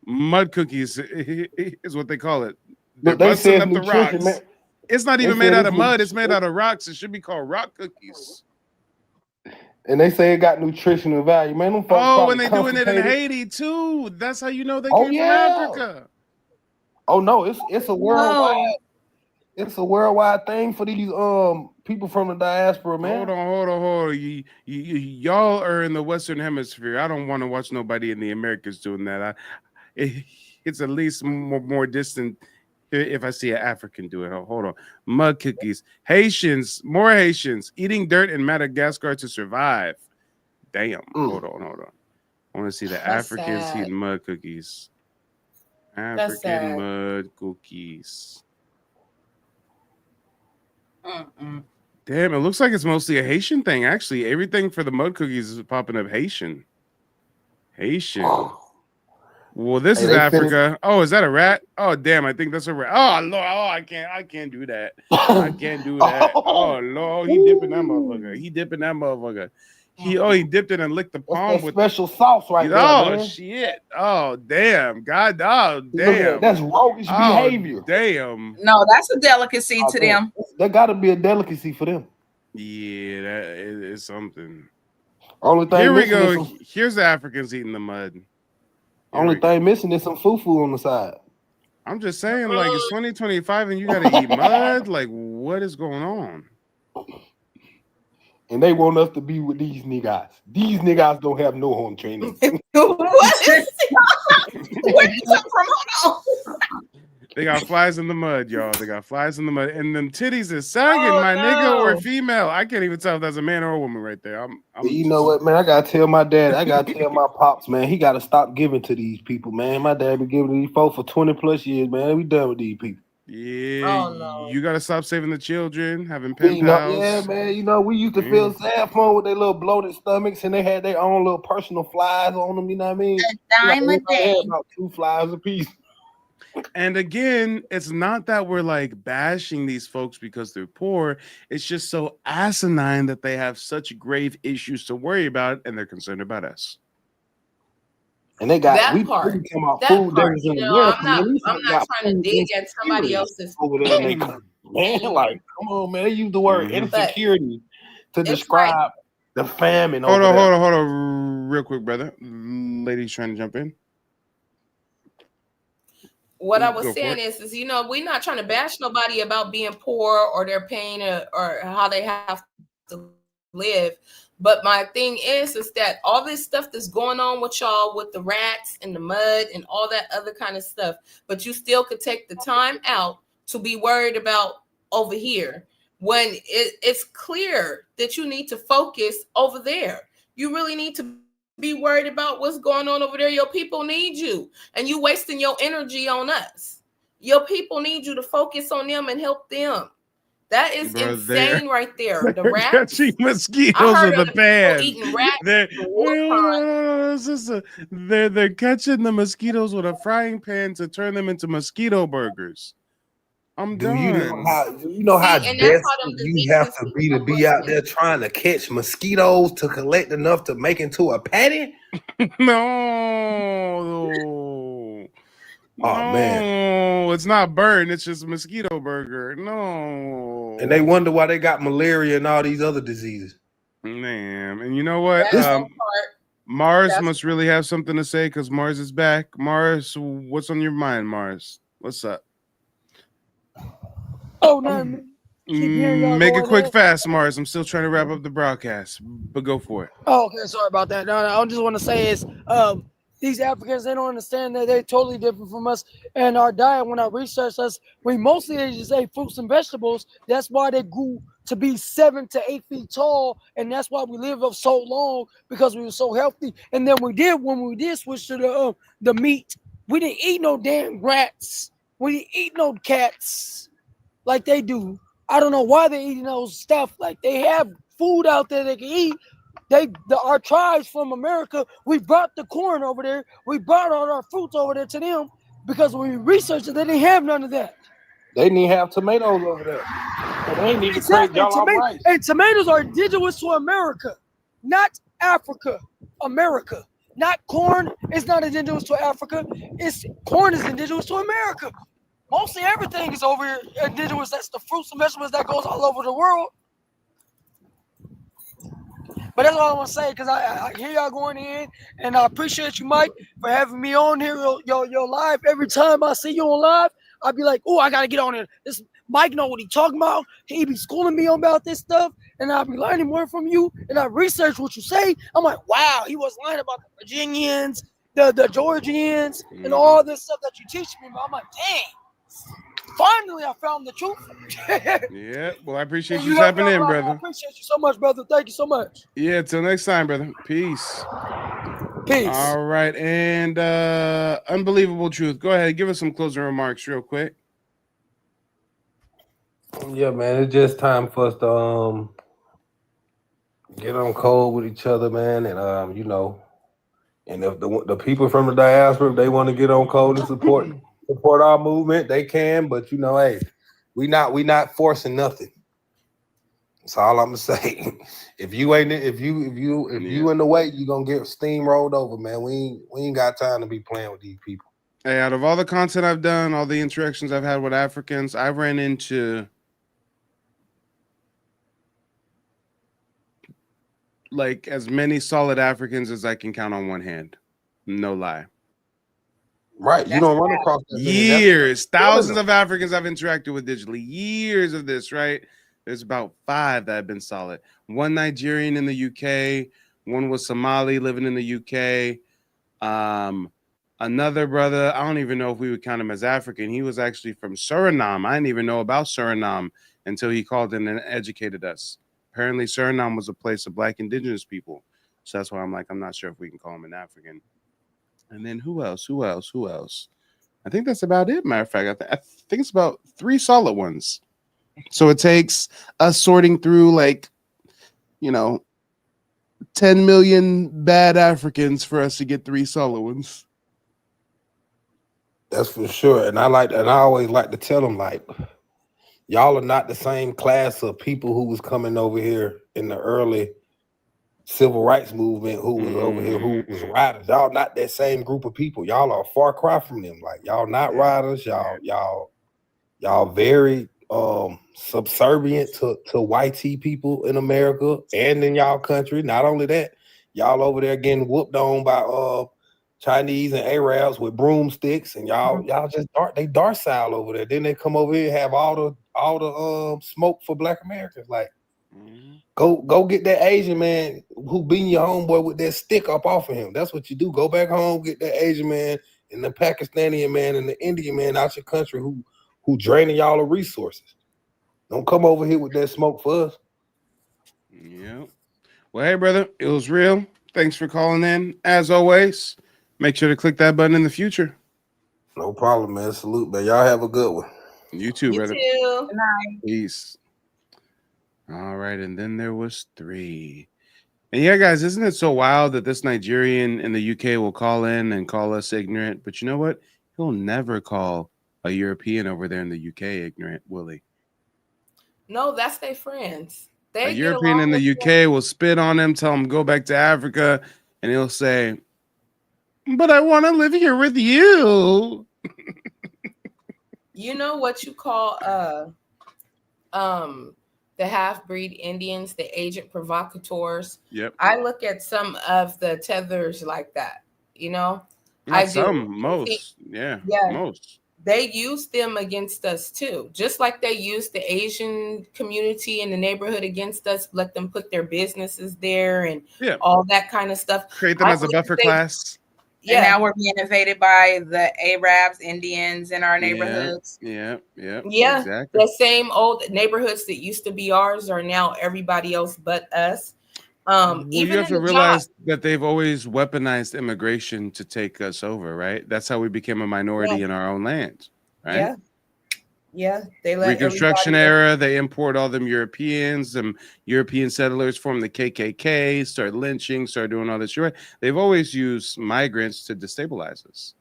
mud cookies is what they call it. They're Look, they busting said up the nutrition, rocks. man. It's not They even made said out of it's mud. It's made out of rocks. It should be called rock cookies. And they say it got nutritional value, man. Them folks Oh, probably and they doing it in constipated. Haiti too. That's how you know they Oh, came yeah. from Africa. Oh no, it's a worldwide. It's a worldwide thing for these people from the diaspora, man. Hold on. Y'all are in the Western Hemisphere. I don't want to watch nobody in the Americas doing that. It's at least more distant if I see an African do it. Hold on. Mud cookies. Haitians, more Haitians eating dirt in Madagascar to survive. Damn. Hold on. I want to see the Africans sad. eating mud cookies. That's sad. African mud cookies. Damn, it looks like it's mostly a Haitian thing. Actually, everything for the mud cookies is popping up Haitian. Well, this is Africa. Oh, is that a rat? Oh, damn, I think that's a rat. Oh, Lord, I can't do that. I can't do that. Oh, Lord, he dipping that motherfucker. He dipped it and licked the palm with special sauce right there. Oh, man. shit. Oh, damn. God, oh, damn. That's roguish behavior. Damn. No, that's a delicacy to them. That got to be a delicacy for them. Yeah, that is something. Only thing Here we missing go. is Here's the Africans eating the mud. Only thing missing is some fufu on the side. I'm just saying, like, it's 2025 and you got to eat mud? Like, what is going on? And they want us to be with these niggas. These niggas don't have no home training. What is where you come from? Hold on. They got flies in the mud, y'all. They got flies in the mud. And them titties is sagging, my nigga or female. I can't even tell if that's a man or a woman right there. You know what, man? I got to tell my dad. I got to tell my pops, man. He got to stop giving to these people, man. My dad been giving to these folks for 20 plus years, man. We done with these people. Yeah, you got to stop saving the children, having pen pals. pals. Yeah, man. You know, we used to feel sad for them with their little bloated stomachs, and they had their own little personal flies on them. You know what I mean? A dime a day. About 2 flies a piece. And again, it's not that we're like bashing these folks because they're poor. It's just so asinine that they have such grave issues to worry about, and they're concerned about us. And they got that we part. Talking about That food. part. You know, I'm not trying to dig at somebody else's over there. Man, like, come on, man. They use the word insecurity to describe the famine. Hold on, real quick, brother. Ladies trying to jump in. What I was saying is, you know, we're not trying to bash nobody about being poor or their pain or how they have to live. But my thing is that all this stuff that's going on with y'all with the rats and the mud and all that other kind of stuff, but you still could take the time out to be worried about over here when it's clear that you need to focus over there. You really need to be worried about what's going on over there. Your people need you, and you wasting your energy on us. Your people need you to focus on them and help them. That is insane right there. The rats catching mosquitoes with a pan. Eating rats. They're catching the mosquitoes with a frying pan to turn them into mosquito burgers. I'm done. You know how desperate you have to be out there trying to catch mosquitoes to collect enough to make into a patty? No. Oh man, it's not burn. It's just a mosquito burger. No. And they wonder why they got malaria and all these other diseases. Man, and you know what? Mars must really have something to say because Mars is back. Mars, what's on your mind, Mars? What's up? Oh no. Make it quick, fast, Mars. I'm still trying to wrap up the broadcast, but go for it. Oh, okay. Sorry about that. No, I just want to say is, these Africans, they don't understand that they're totally different from us. And our diet, when I researched us, we mostly just ate fruits and vegetables. That's why they grew to be 7 to 8 feet tall, and that's why we lived up so long, because we were so healthy. And then when we did switch to the meat, we didn't eat no damn rats. We didn't eat no cats like they do. I don't know why they're eating those stuff. Like, they have food out there they can eat. Our tribes from America, we brought the corn over there. We brought all our fruits over there to them, because when we researched it, they didn't have none of that. They didn't even have tomatoes over there. So they ain't even create y'all rice. And tomatoes are indigenous to America, not Africa. America. Not corn is not indigenous to Africa. Corn is indigenous to America. Mostly everything is over here indigenous. That's the fruits and vegetables that goes all over the world. But that's all I want to say, because I hear y'all going in, and I appreciate you, Mike, for having me on here, your live. Every time I see you on live, I'll be like, oh, I got to get on here. This Mike know what he talking about. He be schooling me about this stuff, and I'll be learning more from you, and I research what you say. I'm like, wow, he was lying about the Virginians, the Georgians, and all this stuff that you teach me about. I'm like, dang. Finally, I found the truth. Yeah, well, I appreciate you tapping in, brother. I appreciate you so much, brother. Thank you so much. Yeah, till next time, brother. Peace. Peace. All right, and Unbelievable Truth. Go ahead, give us some closing remarks real quick. Yeah, man, it's just time for us to get on code with each other, man, and and if the people from the diaspora, if they want to get on code and support our movement, they can. But hey, we not forcing nothing. That's all I'm gonna say. If you in the way, you gonna get steamrolled over, man. We ain't got time to be playing with these people. Hey, out of all the content I've done, all the interactions I've had with Africans, I've ran into like as many solid Africans as I can count on one hand. No lie. Right. You don't run across that years, thousands of Africans I've interacted with digitally. Years of this, right? There's about 5 that have been solid. One Nigerian in the UK, one was Somali living in the UK. Another brother, I don't even know if we would count him as African. He was actually from Suriname. I didn't even know about Suriname until he called in and educated us. Apparently, Suriname was a place of Black indigenous people. So that's why I'm like, I'm not sure if we can call him an African. And then who else? I think that's about it. Matter of fact, I think it's about 3 solid ones. So it takes us sorting through 10 million bad Africans for us to get 3 solid ones. That's for sure. And I always like to tell them, y'all are not the same class of people who was coming over here in the early civil rights movement, who was over here, who was riders. Y'all not that same group of people. Y'all are a far cry from them. Y'all not riders. Y'all very subservient to white people in America and in y'all country. Not only that, y'all over there getting whooped on by Chinese and Arabs with broomsticks, and y'all just docile over there. Then they come over here and have all the smoke for Black Americans. Go get that Asian man who beating your homeboy with that stick up off of him. That's what you do. Go back home, get that Asian man and the Pakistani man and the Indian man out your country who draining y'all of resources. Don't come over here with that smoke for us. Yeah. Well, hey, brother, it was real. Thanks for calling in. As always, make sure to click that button in the future. No problem, man. Salute, man. Y'all have a good one. You too, brother. Too. Good night. Peace. All right, and then there was 3. And yeah, guys, isn't it so wild that this Nigerian in the UK will call in and call us ignorant? But you know what? He'll never call a European over there in the UK ignorant, will he? No, that's their friends. A European in the UK will spit on him, tell him go back to Africa, and he'll say, but I want to live here with you. You know what you call the half-breed Indians, the agent provocateurs? Yep. I look at some of the tethers like that, Most. They use them against us too, just like they use the Asian community in the neighborhood against us. Let them put their businesses there and all that kind of stuff. Create them as a buffer class. And now we're being invaded by the Arabs, Indians in our neighborhoods. Yeah. Exactly. The same old neighborhoods that used to be ours are now everybody else but us. Well, Even you have to realize that they've always weaponized immigration to take us over, right? That's how we became a minority in our own land, right? Yeah. They let Reconstruction era, they import all them Europeans, European settlers form the KKK, start lynching, start doing all this shit. They've always used migrants to destabilize us.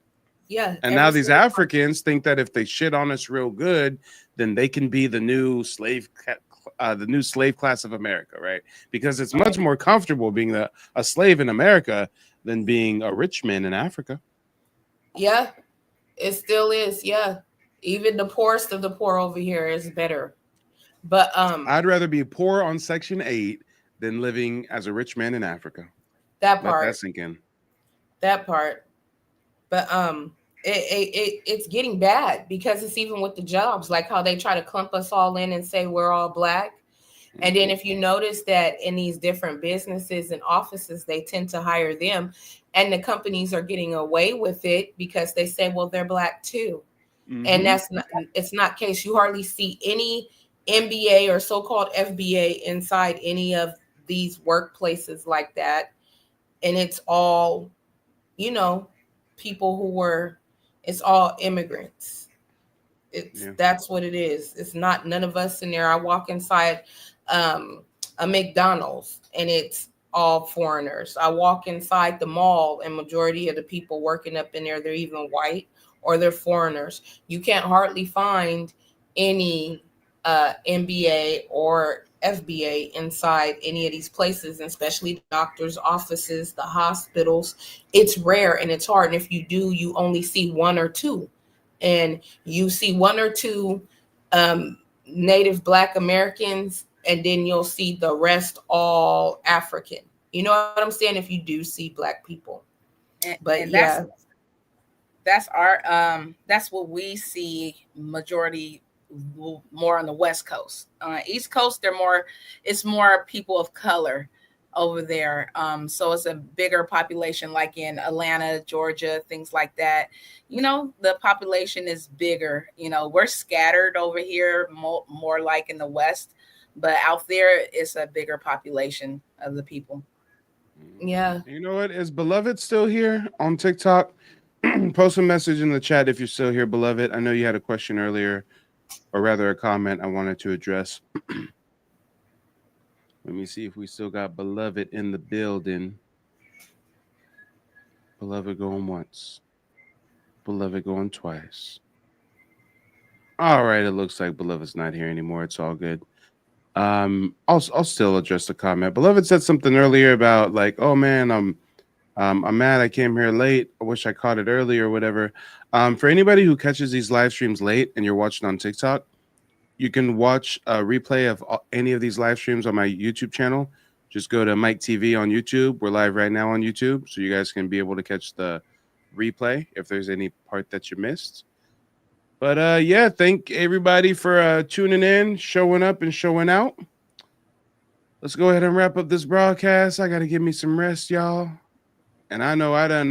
Yeah. And now these Africans think that if they shit on us real good, then they can be the new slave class of America, right? Because it's much more comfortable being a slave in America than being a rich man in Africa. Yeah, it still is. Yeah. Even the poorest of the poor over here is better. But I'd rather be poor on Section 8 than living as a rich man in Africa. That part. Let that sink in. That part. But it's getting bad because it's even with the jobs, like how they try to clump us all in and say we're all black. And then if you notice that in these different businesses and offices, they tend to hire them, and the companies are getting away with it because they say, well, they're black too. And it's not case. You hardly see any MBA or so-called FBA inside any of these workplaces like that. And it's all, people it's all immigrants. That's what it is. It's not none of us in there. I walk inside a McDonald's and it's all foreigners. I walk inside the mall and majority of the people working up in there, they're even white or they're foreigners. You can't hardly find any MBA or FBA inside any of these places, especially the doctors' offices, the hospitals. It's rare and it's hard. And if you do, you only see one or two. And you see one or two Native Black Americans, and then you'll see the rest all African. You know what I'm saying? If you do see Black people. But that's our that's what we see majority more on the West Coast. East Coast, it's more people of color over there. So it's a bigger population, like in Atlanta, Georgia, things like that. The population is bigger. We're scattered over here, more like in the West, but out there it's a bigger population of the people. Yeah. You know what? Is Beloved still here on TikTok? Post a message in the chat if you're still here, Beloved. I know you had a question earlier, or rather a comment I wanted to address. Let me see if we still got Beloved in the building. Beloved going once. Beloved going twice. All right, it looks like Beloved's not here anymore. It's all good. I'll still address the comment. Beloved said something earlier about like, oh man, I'm mad I came here late. I wish I caught it earlier or whatever. For anybody who catches these live streams late and you're watching on TikTok, you can watch a replay of any of these live streams on my YouTube channel. Just go to Mike TV on YouTube. We're live right now on YouTube, so you guys can be able to catch the replay if there's any part that you missed. But thank everybody for tuning in, showing up, and showing out. Let's go ahead and wrap up this broadcast. I got to give me some rest, y'all. And I know I done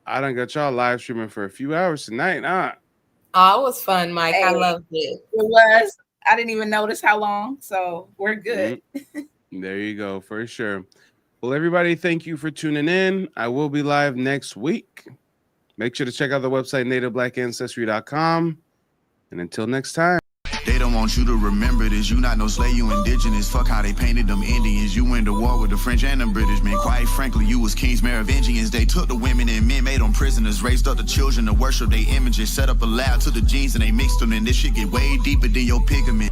got y'all live streaming for a few hours tonight, huh? Oh, it was fun, Mike. I loved it. It was. I didn't even notice how long, so we're good. There you go, for sure. Well, everybody, thank you for tuning in. I will be live next week. Make sure to check out the website, nativeblackancestry.com. And until next time. They don't want you to remember this. You not no slave, you indigenous. Fuck how they painted them Indians. You went to war with the French and the British men. Quite frankly, you was kings, Merovingians. They took the women and men, made them prisoners. Raised up the children to worship their images. Set up a lab to the genes and they mixed them. And this shit get way deeper than your pigment.